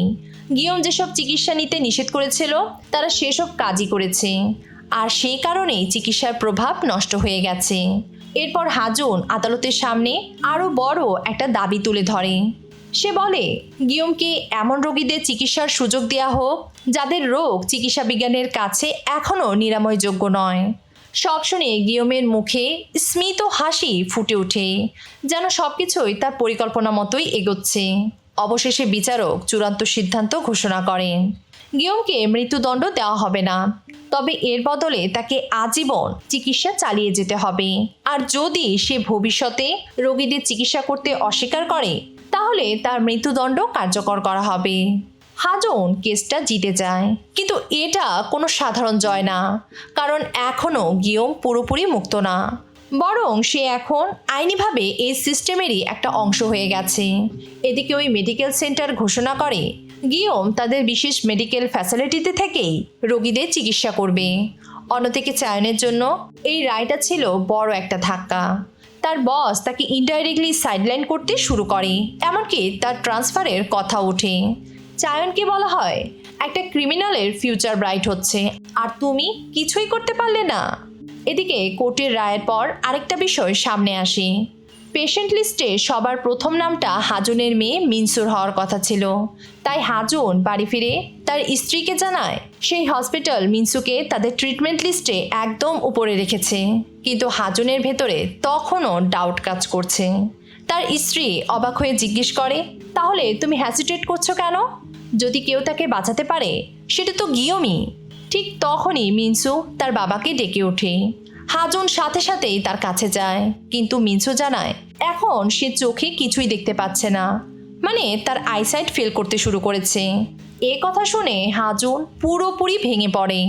গিওম যেসব চিকিৎসা নিতে নিষেধ করেছিল তারা সেসব কাজই করেছে, আর সেই কারণেই চিকিৎসার প্রভাব নষ্ট হয়ে গেছে। এরপর হাজুন আদালতের সামনে আরও বড় একটা দাবি তুলে ধরে। সে বলে গিওমকে এমন রোগীদের চিকিৎসার সুযোগ দেওয়া হোক যাদের রোগ চিকিৎসা বিজ্ঞানের কাছে এখনও নিরাময়যোগ্য নয়। সব শুনে গিওমের মুখে স্মিত হাসি ফুটে ওঠে, যেন সবকিছুই তার পরিকল্পনা মতোই এগোচ্ছে। অবশেষে বিচারক চূড়ান্ত সিদ্ধান্ত ঘোষণা করেন, গিওমকে মৃত্যুদণ্ড দেওয়া হবে না, তবে এর বদলে তাকে আজীবন চিকিৎসা চালিয়ে যেতে হবে। আর যদি সে ভবিষ্যতে রোগীদের চিকিৎসা করতে অস্বীকার করে তাহলে তার মৃত্যুদণ্ড কার্যকর করা হবে। হাজুন কেসটা জিতে যায়, কিন্তু এটা কোনো সাধারণ জয় না, কারণ এখনও গিওম পুরোপুরি মুক্ত না, বরং সে এখন আইনিভাবে এই সিস্টেমেরই একটা অংশ হয়ে গেছে। এদিকে ওই মেডিকেল সেন্টার ঘোষণা করে গিওম তাদের বিশেষ মেডিকেল ফ্যাসিলিটিতে থেকেই রোগীদের চিকিৎসা করবে। অন্যদিকে চায়নের জন্য এই রায়টা ছিল বড় একটা ধাক্কা। তার বস তাকে ইনডাইরেক্টলি সাইডলাইন করতে শুরু করে, এমনকি তার ট্রান্সফারের কথা ওঠে। চায়নকে বলা হয় একটা ক্রিমিনালের ফিউচার ব্রাইট হচ্ছে, আর তুমি কিছুই করতে পারলে না। এদিকে কোর্টের রায়ের পর আরেকটা বিষয় সামনে আসে। পেশেন্ট লিস্টে সবার প্রথম নামটা হাজুনের মেয়ে মিনসুর হওয়ার কথা ছিল, তাই হাজুন বাড়ি ফিরে তার স্ত্রীকে জানায় সেই হসপিটাল মিনসুকে তাদের ট্রিটমেন্ট লিস্টে একদম উপরে রেখেছে। কিন্তু হাজুনের ভেতরে তখনও ডাউট কাজ করছে। তার স্ত্রী অবাক হয়ে জিজ্ঞেস করে, তাহলে তুমি হ্যাসিটেট করছো কেন? যদি কেউ তাকে বাঁচাতে পারে সেটা তো গিওমই। ঠিক তখনই মিনসু তার বাবাকে ডেকে ওঠে। হাজুন সাথে সাথেই তার কাছে যায়, কিন্তু মিনসু জানায় এখন সে চোখে কিছুই দেখতে পাচ্ছে না, মানে তার আইসাইট ফেল করতে শুরু করেছে। এ কথা শুনে হাজুন পুরোপুরি ভেঙে পড়ে।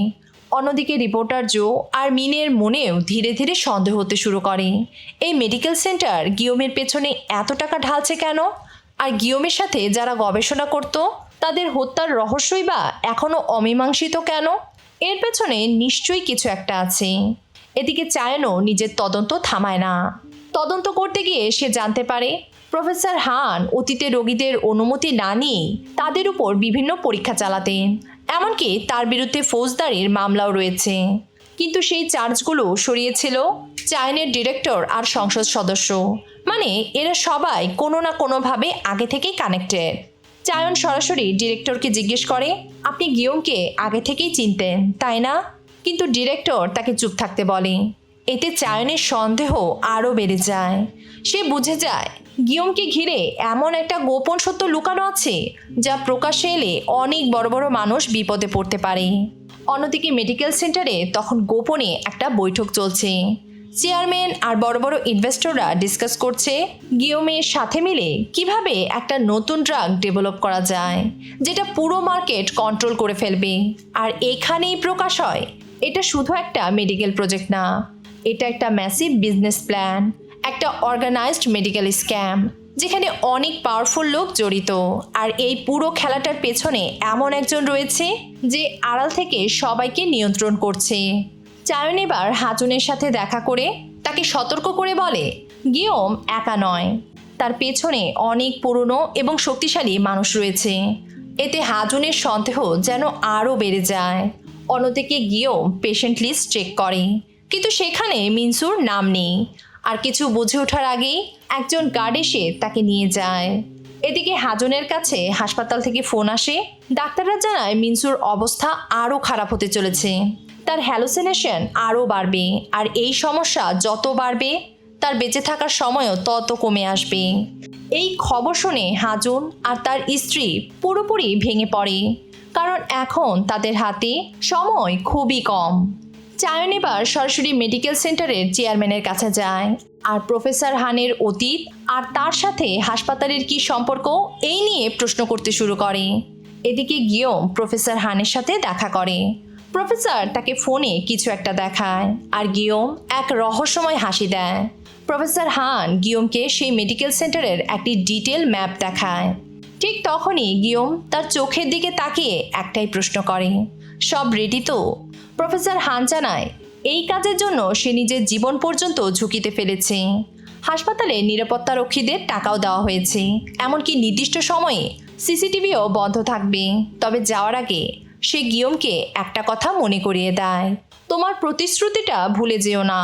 অন্যদিকে রিপোর্টার জো আর মিনের মনেও ধীরে ধীরে সন্দেহ হতে শুরু করে, এই মেডিকেল সেন্টার গিওমের পেছনে এত টাকা ঢালছে কেন? আর গিওমের সাথে যারা গবেষণা করত তাদের হত্যার রহস্যই বা এখনও অমীমাংসিত কেন? এর পেছনে নিশ্চয়ই কিছু একটা আছে। এদিকে চায়নও নিজের তদন্ত থামায় না। তদন্ত করতে গিয়ে সে জানতে পারে প্রফেসর হান অতীতে রোগীদের অনুমতি না নিয়েই তাদের উপর বিভিন্ন পরীক্ষা চালাতেন, এমনকি তার বিরুদ্ধে ফৌজদারির মামলাও রয়েছে। কিন্তু সেই চার্জগুলো সরিয়েছিল চায়নের ডিরেক্টর আর সংসদ সদস্য, মানে এরা সবাই কোনো না কোনোভাবে আগে থেকেই কানেক্টেড। চায়ন সরাসরি ডিরেক্টরকে জিজ্ঞেস করে, আপনি গিওমকে আগে থেকেই চিনতেন তাই না? কিন্তু ডিরেক্টর তাকে চুপ থাকতে বলে। এতে চায়নের সন্দেহ আরও বেড়ে যায়। সে বুঝে যায় গিওমকে ঘিরে এমন একটা গোপন সত্য লুকানো আছে যা প্রকাশ্যে এলে অনেক বড় বড় মানুষ বিপদে পড়তে পারে। অন্যদিকে মেডিকেল সেন্টারে তখন গোপনে একটা বৈঠক চলছে। চেয়ারম্যান আর বড় বড় ইনভেস্টররা ডিসকাস করছে গিওমের সাথে মিলে কিভাবে একটা নতুন ড্রাগ ডেভেলপ করা যায় যেটা পুরো মার্কেট কন্ট্রোল করে ফেলবে। আর এখানেই প্রকাশ হয় এটা শুধু একটা মেডিকেল প্রজেক্ট না, এটা একটা ম্যাসিভ বিজনেস প্ল্যান, একটা অর্গানাইজড মেডিকেল স্ক্যাম যেখানে অনেক পাওয়ারফুল লোক জড়িত। আর এই পুরো খেলাটার পেছনে এমন একজন রয়েছে যে আড়াল থেকে সবাইকে নিয়ন্ত্রণ করছে। চায়ন এবার হাজুনের সাথে দেখা করে তাকে সতর্ক করে বলে গিওম একা নয়, তার পেছনে অনেক পুরনো এবং শক্তিশালী মানুষ রয়েছে। এতে হাজুনের সন্দেহ যেন আরও বেড়ে যায়। অন্যদিকে গিওম পেশেন্ট লিস্ট চেক করে, কিন্তু সেখানে মিনসুর নাম নেই। আর কিছু বুঝে ওঠার আগেই একজন গার্ড এসে তাকে নিয়ে যায়। এদিকে হাজুনের কাছে হাসপাতাল থেকে ফোন আসে, ডাক্তাররা জানায় মিনসুর অবস্থা আরও খারাপ হতে চলেছে, তার হ্যালুসিনেশন আরও বাড়বে, আর এই সমস্যা যত বাড়বে তার বেঁচে থাকার সময়ও তত কমে আসবে। এই খবর শুনে হাজুন আর তার স্ত্রী পুরোপুরি ভেঙে পড়ে, কারণ এখন তাদের হাতে সময় খুবই কম। চায়ন এবার সরাসরি মেডিকেল সেন্টারের চেয়ারম্যানের কাছে যায় আর প্রফেসর হানের অতীত আর তার সাথে হাসপাতালের কী সম্পর্ক এই নিয়ে প্রশ্ন করতে শুরু করে। এদিকে গিওম প্রফেসর হানের সাথে দেখা করে। প্রফেসর তাকে ফোনে কিছু একটা দেখায় আর গিওম এক রহস্যময় হাসি দেয়। প্রফেসর হান গিওমকে সেই মেডিকেল সেন্টারের একটি ডিটেল ম্যাপ দেখায়। ঠিক তখনই গিয়ম তার চোখের দিকে তাকিয়ে একটাই প্রশ্ন করে, সব রেডি তো? প্রফেসর হান জানায় এই কাজের জন্য সে নিজের জীবন পর্যন্ত ঝুঁকিতে ফেলেছে। হাসপাতালে নিরাপত্তারক্ষীদের টাকাও দেওয়া হয়েছে, এমনকি নির্দিষ্ট সময়ে সিসিটিভিও বন্ধ থাকবে। তবে যাওয়ার আগে সে গিয়মকে একটা কথা মনে করিয়ে দেয়, তোমার প্রতিশ্রুতিটা ভুলে যেও না।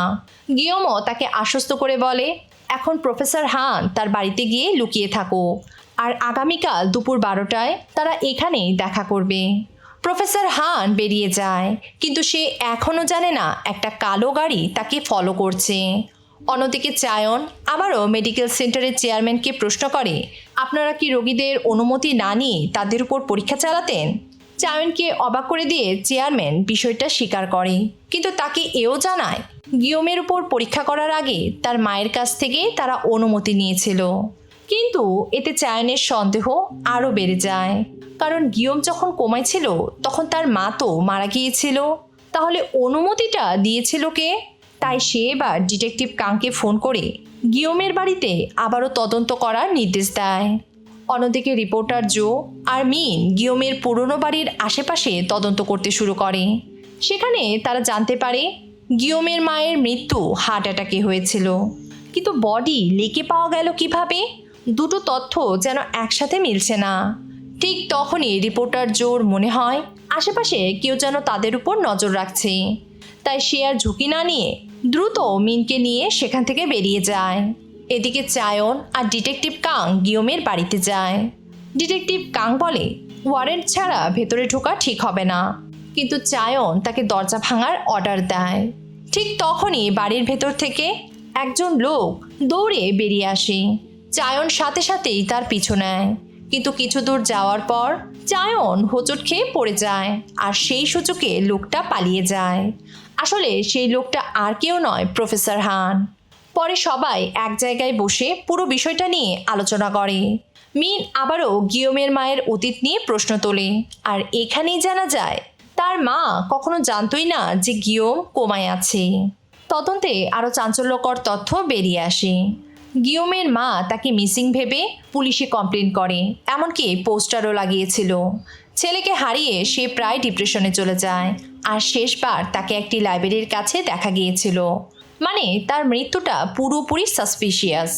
গিয়মও তাকে আশ্বস্ত করে বলে, এখন প্রফেসর হান তার বাড়িতে গিয়ে লুকিয়ে থাকো, আর আগামীকাল দুপুর 12টায় তারা এখানেই দেখা করবে। প্রফেসর হান বেরিয়ে যায়, কিন্তু সে এখনও জানে না একটা কালো গাড়ি তাকে ফলো করছে। অন্যদিকে চায়ন আবারও মেডিকেল সেন্টারের চেয়ারম্যানকে প্রশ্ন করে, আপনারা কি রোগীদের অনুমতি না নিয়ে তাদের উপর পরীক্ষা চালাতেন? চায়নকে অবাক করে দিয়ে চেয়ারম্যান বিষয়টা স্বীকার করে, কিন্তু তাকে এও জানায় গিয়মের উপর পরীক্ষা করার আগে তার মায়ের কাছ থেকে তারা অনুমতি নিয়েছিল। কিন্তু এতে চায়নের সন্দেহ আরও বেড়ে যায়, কারণ গিয়ম যখন কোমায় ছিল তখন তার মা তো মারা গিয়েছিল। তাহলে অনুমতিটা দিয়েছিল কে? তাই সে এবার ডিটেকটিভ কাংকে ফোন করে গিয়মের বাড়িতে আবারও তদন্ত করার নির্দেশ দেয়। অন্যদিকে রিপোর্টার জো আর মিন গিয়মের পুরনো বাড়ির আশেপাশে তদন্ত করতে শুরু করে। সেখানে তারা জানতে পারে গিয়মের মায়ের মৃত্যু হার্ট অ্যাটাকে হয়েছিল, কিন্তু বডি লেকে পাওয়া গেল কিভাবে? দুটো তথ্য যেন একসাথে মিলছে না। ঠিক তখনই রিপোর্টার জোর মনে হয় আশেপাশে কেউ যেন তাদের উপর নজর রাখছে। তাই সে আর ঝুঁকি না নিয়ে দ্রুত মিনকে নিয়ে সেখান থেকে বেরিয়ে যায়। এদিকে চায়ন আর ডিটেকটিভ কাং গিয়মের বাড়িতে যায়। ডিটেকটিভ কাং বলে ওয়ারেন্ট ছাড়া ভেতরে ঢোকা ঠিক হবে না, কিন্তু চায়ন তাকে দরজা ভাঙার অর্ডার দেয়। ঠিক তখনই বাড়ির ভেতর থেকে একজন লোক দৌড়ে বেরিয়ে আসে। চায়ন সাথে সাথেই তার পিছু নেয়, কিন্তু কিছু দূর যাওয়ার পর চায়ন হোঁচট খেয়ে পড়ে যায়, আর সেই সুযোগে লোকটা পালিয়ে যায়। আসলে সেই লোকটা আর কেউ নয়, প্রফেসর হান। পরে সবাই এক জায়গায় বসে পুরো বিষয়টা নিয়ে আলোচনা করে। মিন আবারও গিয়মের মায়ের অতীত নিয়ে প্রশ্ন তোলে, আর এখানেই জানা যায় তার মা কখনো জানতই না যে গিয়ম কোমায় আছে। তদন্তে আরও চাঞ্চল্যকর তথ্য বেরিয়ে আসে। গিয়মের মা তাকে মিসিং ভেবে পুলিশে কমপ্লেন করে, এমনকি পোস্টারও লাগিয়েছিল। ছেলেকে হারিয়ে সে প্রায় ডিপ্রেশনে চলে যায়, আর শেষবার তাকে একটি লাইব্রেরির কাছে দেখা গিয়েছিল। মানে তার মৃত্যুটা পুরোপুরি সাসপিশিয়াস।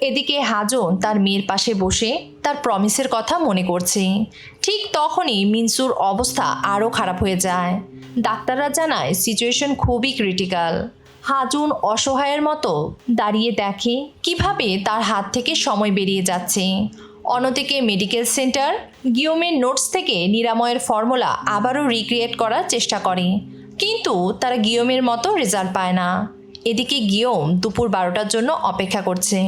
এদিকে হাজন তার মেয়ের পাশে বসে তার প্রমিসের কথা মনে করছে। ঠিক তখনই মিনসুর অবস্থা আরও খারাপ হয়ে যায়। ডাক্তাররা জানায় সিচুয়েশন খুবই ক্রিটিক্যাল। হাজুন অসহায়ের মতো দাঁড়িয়ে দেখে কিভাবে তার হাত থেকে সময় বেরিয়ে যাচ্ছে। অন্যদিকে মেডিকেল সেন্টার গিয়মের নোটস থেকে নিরাময়ের ফর্মুলা আবারও রিক্রিয়েট করার চেষ্টা করে, কিন্তু তারা গিয়মের মতো রেজাল্ট পায় না। এদিকে গিয়ম দুপুর 12টার জন্য অপেক্ষা করছে,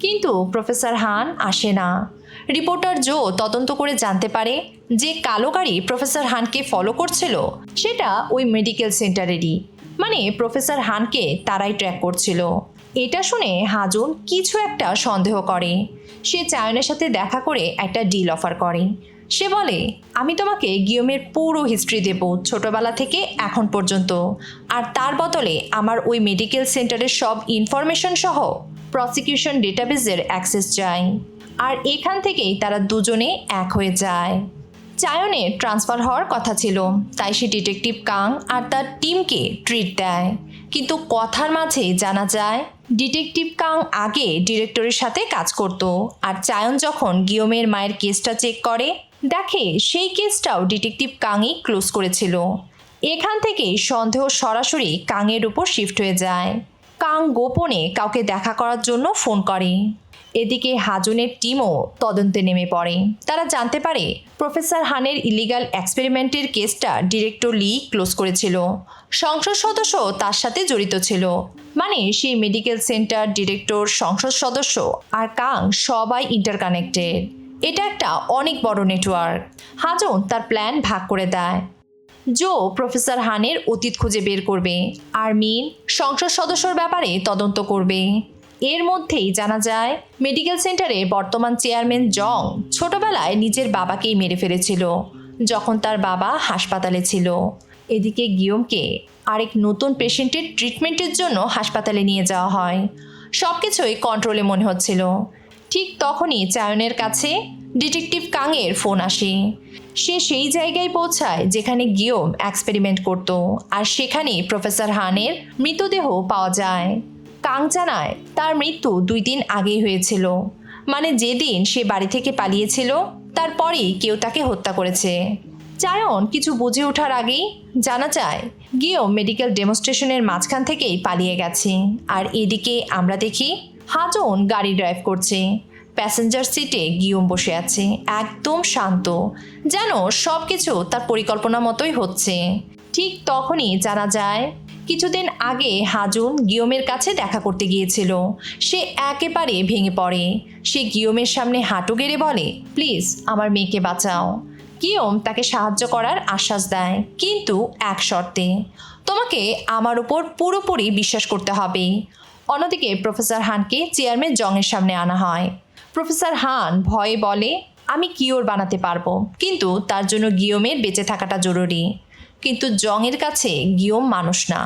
কিন্তু প্রফেসর হান আসে না। রিপোর্টার জো তদন্ত করে জানতে পারে যে কালো গাড়ি প্রফেসর হানকে ফলো করছিল সেটা ওই মেডিকেল সেন্টারেরই, মানে প্রফেসর হানকে তারাই ট্র্যাক করছিল। এটা শুনে হাজুন কিছু একটা সন্দেহ করে। সে চায়নের সাথে দেখা করে একটা ডিল অফার করে। সে বলে, আমি তোমাকে গিয়মের পুরো হিস্ট্রি দেব ছোটবেলা থেকে এখন পর্যন্ত, আর তার বদলে আমার ওই মেডিকেল সেন্টারের সব ইনফরমেশন সহ প্রসিকিউশন ডেটাবেসের অ্যাক্সেস চাই। আর এখান থেকেই তারা দুজনে এক হয়ে যায়। চায়নের ট্রান্সফার হওয়ার কথা ছিল, তাই সে ডিটেকটিভ কাং আর তার টিমকে ট্রিট দেয়। কিন্তু কথার মাঝে জানা যায় ডিটেকটিভ কাং আগে ডিরেক্টরের সাথে কাজ করত, আর চায়ন যখন গিয়মের মায়ের কেসটা চেক করে দেখে সেই কেসটাও ডিটেকটিভ কাংই ক্লোজ করেছিল। এখান থেকেই সন্দেহ সরাসরি কাংয়ের উপর শিফট হয়ে যায়। কাং গোপনে কাউকে দেখা করার জন্য ফোন করে। এদিকে হাজুনের টিমও তদন্তে নেমে পড়ে। তারা জানতে পারে প্রফেসর হানের ইলিগাল এক্সপেরিমেন্টের কেসটা ডিরেক্টর লি ক্লোজ করেছিল। সংসদ সদস্য তার সাথে জড়িত ছিল, মানে সেই মেডিকেল সেন্টার, ডিরেক্টর, সংসদ সদস্য আর কাং সবাই ইন্টারকানেক্টেড। এটা একটা অনেক বড় নেটওয়ার্ক। হাজন তার প্ল্যান ভাগ করে দেয়। জো প্রফেসর হানের অতীত খুঁজে বের করবে, আর মিন সংসদ সদস্যর ব্যাপারে তদন্ত করবে। এর মধ্যেই জানা যায় মেডিকেল সেন্টারে বর্তমান চেয়ারম্যান জং ছোটবেলায় নিজের বাবাকেই মেরে ফেলেছিল যখন তার বাবা হাসপাতালে ছিল। এদিকে গিয়মকে আরেক নতুন পেশেন্টের ট্রিটমেন্টের জন্য হাসপাতালে নিয়ে যাওয়া হয়। সব কিছুই কন্ট্রোলে মনে হচ্ছিল। ঠিক তখনই চায়নের কাছে ডিটেকটিভ কাংয়ের ফোন আসে। সে সেই জায়গায় পৌঁছায় যেখানে গিয়োম এক্সপেরিমেন্ট করত, আর সেখানে প্রফেসর হানের মৃতদেহ পাওয়া যায়। কাং জানায় তার মৃত্যু 2 দিন আগেই হয়েছিল, মানে যেদিন সে বাড়ি থেকে পালিয়েছিল তারপরেই কেউ তাকে হত্যা করেছে। চায়ন কিছু বুঝে ওঠার আগেই জানা যায় গিয়োম মেডিকেল ডেমনস্ট্রেশনের মাঝখান থেকেই পালিয়ে গেছে। আর এদিকে আমরা দেখি হাজন গাড়ি ড্রাইভ করছে, প্যাসেঞ্জার সিটে গিয়োম বসে আছে, একদম শান্ত, যেন সব কিছু তার পরিকল্পনা মতোই হচ্ছে। ঠিক তখনই জানা যায় কিছুদিন আগে হাজুন গিয়োমের কাছে দেখা করতে গিয়েছিল। সে একেবারে ভেঙে পড়ে। সে গিয়োমের সামনে হাঁটু গেড়ে বলে, প্লিজ আমার মেয়েকে বাঁচাও। গিয়োম তাকে সাহায্য করার আশ্বাস দেয়, কিন্তু এক শর্তে, তোমাকে আমার উপর পুরোপুরি বিশ্বাস করতে হবে। অন্যদিকে প্রফেসর হানকে চেয়ারম্যান জংয়ের সামনে আনা হয়। প্রফেসর হান ভয়ে বলে, আমি কিওর বানাতে পারবো, কিন্তু তার জন্য গিয়োমের বেঁচে থাকাটা জরুরি। কিন্তু জংয়ের কাছে গিয়োম মানুষ না,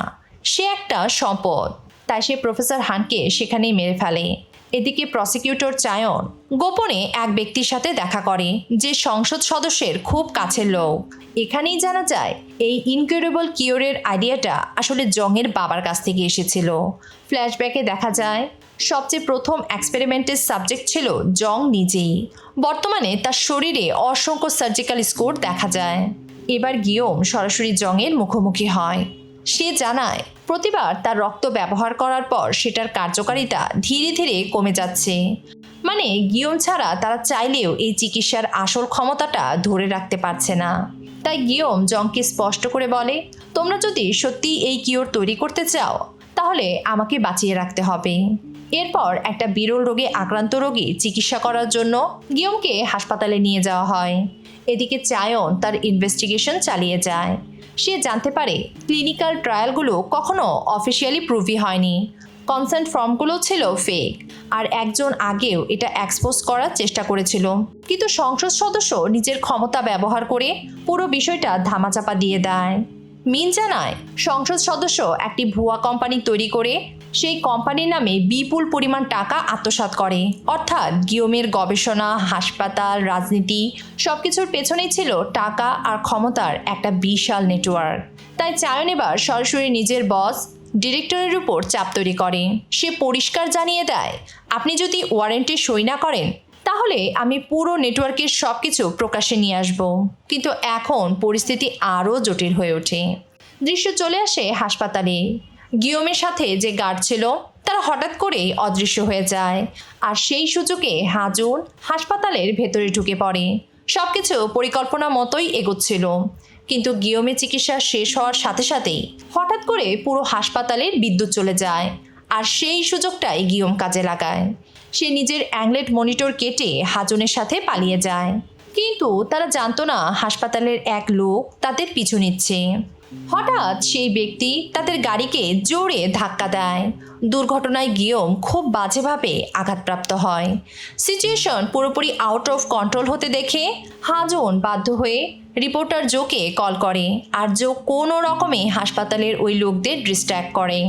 সে একটা সম্পদ। তাই সে প্রফেসর হানকে সেখানেই মেরে ফেলে। এদিকে প্রসিকিউটর চায়ন গোপনে এক ব্যক্তির সাথে দেখা করে, যে সংসদ সদস্যের খুব কাছের লোক। এখানেই জানা যায় এই ইনকিউরেবল কিওরের আইডিয়াটা আসলে জংয়ের বাবার কাছ থেকে এসেছিল। ফ্ল্যাশব্যাকে দেখা যায় সবচেয়ে প্রথম এক্সপেরিমেন্টের সাবজেক্ট ছিল জং নিজেই। বর্তমানে তার শরীরে অসংখ্য সার্জিক্যাল স্কোর দেখা যায়। এবার গিয়োম সরাসরি জংয়ের মুখোমুখি হয়। সে জানায় প্রতিবার তার রক্ত ব্যবহার করার পর সেটার কার্যকারিতা ধীরে ধীরে কমে যাচ্ছে। মানে গিয়োম ছাড়া তারা চাইলেও এই চিকিৎসার আসল ক্ষমতাটা ধরে রাখতে পারছে না। তাই গিয়োম জংকে স্পষ্ট করে বলে, তোমরা যদি সত্যি এই কিওর তৈরি করতে চাও তাহলে আমাকে বাঁচিয়ে রাখতে হবে। এরপর একটা বিরল রোগে আক্রান্ত রোগী চিকিৎসা করার জন্য গিয়োমকে হাসপাতালে নিয়ে যাওয়া হয়। এদিকে চায়ন তার ইনভেস্টিগেশন চালিয়ে যায়। সে জানতে পারে ক্লিনিক্যাল ট্রায়ালগুলো কখনো অফিসিয়ালি প্রুভই হয়নি, কনসেন্ট ফর্মগুলো ছিল ফেক, আর একজন আগেও এটা এক্সপোজ করার চেষ্টা করেছিল। কিন্তু সংসদ সদস্য নিজের ক্ষমতা ব্যবহার করে পুরো বিষয়টা ধামাচাপা দিয়ে দেয়। মিন জানায় সংসদ সদস্য একটি ভুয়া কোম্পানি তৈরি করে সেই কোম্পানির নামে বিপুল পরিমাণ টাকা আত্মসাৎ করে। অর্থাৎ গিয়োমের গবেষণা, হাসপাতাল, রাজনীতি সবকিছুর পেছনেই ছিল টাকা আর ক্ষমতার একটা বিশাল নেটওয়ার্ক। তাই চায়ন এবার সরাসরি নিজের বস ডিরেক্টরের উপর চাপ তৈরি করে। সে পরিষ্কার জানিয়ে দেয়, আপনি যদি ওয়ারেন্টে সই না করেন তাহলে আমি পুরো নেটওয়ার্কের সব কিছু প্রকাশ্যে নিয়ে আসব। কিন্তু এখন পরিস্থিতি আরও জটিল হয়ে ওঠে। দৃশ্য চলে আসে হাসপাতালে। গিয়োমের সাথে যে গার্ড ছিল তারা হঠাৎ করেই অদৃশ্য হয়ে যায়, আর সেই সুযোগে হাজুন হাসপাতালের ভেতরে ঢুকে পড়ে। সব কিছু পরিকল্পনা মতোই এগোচ্ছিল, কিন্তু গিয়োমের চিকিৎসা শেষ হওয়ার সাথে সাথেই হঠাৎ করে পুরো হাসপাতালের বিদ্যুৎ চলে যায়, আর সেই সুযোগটাই গিয়োম কাজে লাগায়। সে নিজের অ্যাংলেট মনিটর কেটে হাজনের সাথে পালিয়ে যায়, কিন্তু তারা জানতো না হাসপাতালের এক লোক তাদের পিছু নিচ্ছে। হঠাৎ সেই ব্যক্তি তাদের গাড়িকে জোরে ধাক্কা দেয়। দুর্ঘটনায় গিয়োম খুব বাজেভাবে আঘাতপ্রাপ্ত হয়। সিচুয়েশন পুরোপুরি আউট অফ কন্ট্রোল হতে দেখে হাজন বাধ্য হয়ে রিপোর্টার জোকে কল করে, আর জো কোনো রকমে হাসপাতালের ওই লোকদের ডিস্ট্র্যাক্ট করে।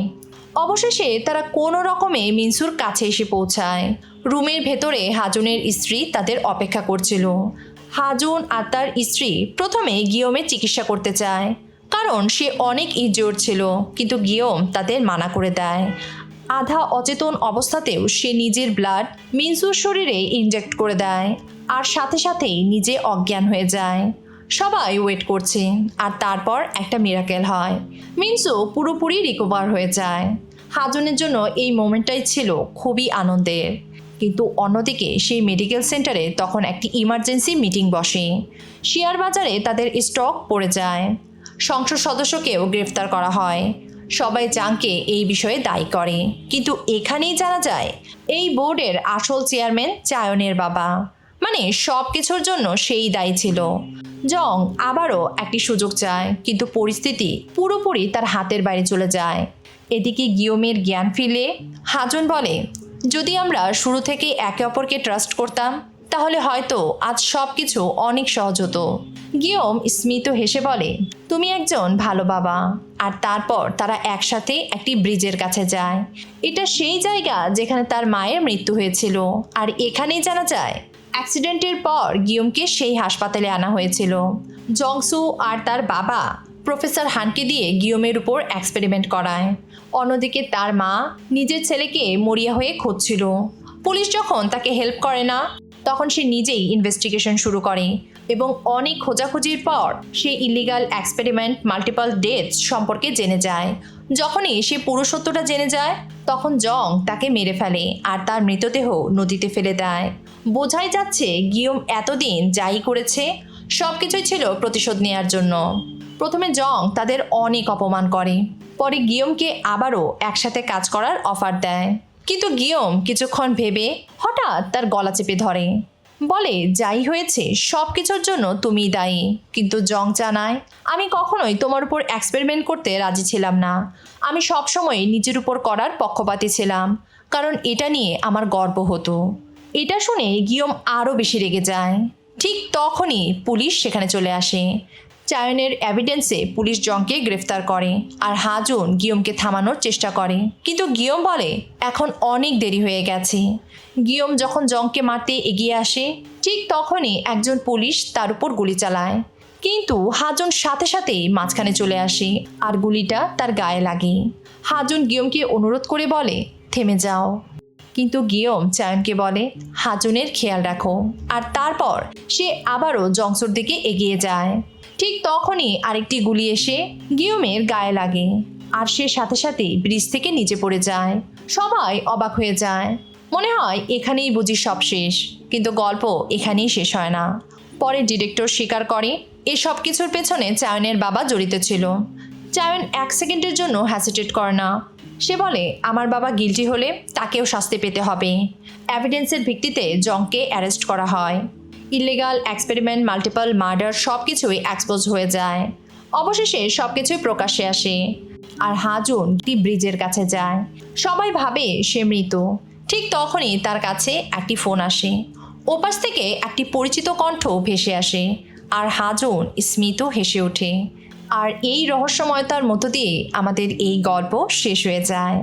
অবশেষে তারা কোনো রকমে মিনসুর কাছে এসে পৌঁছায়। রুমের ভেতরে হাজনের স্ত্রী তাদের অপেক্ষা করছিল। হাজুন আর তার স্ত্রী প্রথমে গিয়োমের চিকিৎসা করতে চায়, কারণ সে অনেক ইনজিওর্ড ছিল, কিন্তু গিয়োম তাদের মানা করে দেয়। আধা অচেতন অবস্থাতেও সে নিজের ব্লাড মিনসুর শরীরে ইনজেক্ট করে দেয়, আর সাথে সাথেই নিজে অজ্ঞান হয়ে যায়। সবাই ওয়েট করছে, আর তারপর একটা মিরাকেল হয়। মিনসু পুরোপুরি রিকভার হয়ে যায়। হাজনের জন্য এই মোমেন্টটাই ছিল খুবই আনন্দের। কিন্তু অন্যদিকে সেই মেডিকেল সেন্টারে তখন একটি ইমার্জেন্সি মিটিং বসে। শেয়ার বাজারে তাদের স্টক পড়ে যায়। সংসদ সদস্যকেও গ্রেফতার করা হয়। সবাই জাংকে এই বিষয়ে দায়ী করে, কিন্তু এখানেই জানা যায় এই বোর্ডের আসল চেয়ারম্যান চায়নের বাবা। মানে সব কিছুর জন্য সেই দায়ী ছিল। জং আবারও একটি সুযোগ চায়, কিন্তু পরিস্থিতি পুরোপুরি তার হাতের বাইরে চলে যায়। এদিকে গিয়োমের জ্ঞান ফিরলে হাজন বলে, যদি আমরা শুরু থেকে একে অপরকে ট্রাস্ট করতাম তাহলে হয়তো আজ সব কিছু অনেক সহজ হতো। গিয়োম স্মিত হেসে বলে, তুমি একজন ভালো বাবা। আর তারপর তারা একসাথে একটি ব্রিজের কাছে যায়। এটা সেই জায়গা যেখানে তার মায়ের মৃত্যু হয়েছিল, আর এখানেই জানা যায় অ্যাক্সিডেন্টের পর গিয়মকে সেই হাসপাতালে আনা হয়েছিল। জংসু আর তার বাবা প্রফেসর হানকে দিয়ে গিয়মের উপর এক্সপেরিমেন্ট করায়। অন্যদিকে তার মা নিজের ছেলেকে মরিয়া হয়ে খুঁজছিল। পুলিশ যখন তাকে হেল্প করে না, তখন সে নিজেই ইনভেস্টিগেশন শুরু করে এবং অনেক খোঁজাখুঁজির পর সে ইলিগাল এক্সপেরিমেন্ট মাল্টিপল ডেথস সম্পর্কে জেনে যায়। যখনই সে পুরো সত্যটা জেনে যায়, তখন জং তাকে মেরে ফেলে আর তার মৃতদেহ নদীতে ফেলে দেয়। বোঝাই যাচ্ছে গিয়ম এতদিন যাই করেছে সব কিছুই ছিল প্রতিশোধ নেওয়ার জন্য। প্রথমে জং তাদের অনেক অপমান করে, পরে গিয়মকে আবারও একসাথে কাজ করার অফার দেয়। কিন্তু গিয়ম কিছুক্ষণ ভেবে হঠাৎ তার গলা চেপে ধরে, বলে যাই হয়েছে সব কিছুর জন্য তুমিই দায়ী। কিন্তু জং জানায়, আমি কখনোই তোমার উপর এক্সপেরিমেন্ট করতে রাজি ছিলাম না। আমি সবসময় নিজের উপর করার পক্ষপাতী ছিলাম, কারণ এটা নিয়ে আমার গর্ব হতো। এটা শুনে গিয়ম আরও বেশি রেগে যায়। ঠিক তখনই পুলিশ সেখানে চলে আসে। চায়নের এভিডেন্সে পুলিশ জংকে গ্রেফতার করে আর হাজুন গিয়মকে থামানোর চেষ্টা করে। কিন্তু গিয়ম বলে এখন অনেক দেরি হয়ে গেছে। গিয়ম যখন জংকে মারতে এগিয়ে আসে, ঠিক তখনই একজন পুলিশ তার উপর গুলি চালায়। কিন্তু হাজুন সাথে সাথেই মাঝখানে চলে আসে আর গুলিটা তার গায়ে লাগে। হাজুন গিয়মকে অনুরোধ করে বলে থেমে যাও, কিন্তু গিয়ম চায়নকে বলে হাজুনের খেয়াল রাখো। আর তারপর সে আবারও জংসুর দিকে এগিয়ে যায়। ঠিক তখনই আরেকটি গুলি এসে গিয়মের গায়ে লাগে আর সে সাথে সাথেই ব্রিজ থেকে নিচে পড়ে যায়। সবাই অবাক হয়ে যায়, মনে হয় এখানেই বুঝি সব শেষ। কিন্তু গল্প এখানেই শেষ হয় না। পরে ডিরেক্টর স্বীকার করে এসব কিছুর পেছনে চায়নের বাবা জড়িত ছিল। চায়ন 1 সেকেন্ডের জন্য হ্যাসিটেট করে না। সে বলে আমার বাবা গিল্টি হলে তাকেও শাস্তি পেতে হবে। এভিডেন্সের ভিত্তিতে জংকে অ্যারেস্ট করা হয়। ইলিগাল এক্সপেরিমেন্ট মাল্টিপল মার্ডার সব কিছুই এক্সপোজ হয়ে যায়। অবশেষে সব কিছুই প্রকাশ্যে আসে আর হাজুন একটি ব্রিজের কাছে যায়। সবাই ভাবে সে মৃত। ঠিক তখনই তার কাছে একটি ফোন আসে। ওপাশ থেকে একটি পরিচিত কণ্ঠ ভেসে আসে আর হাজুন স্মিত হেসে ওঠে। আর এই রহস্যময়তার মধ্য দিয়ে আমাদের এই গল্প শেষ হয়ে যায়।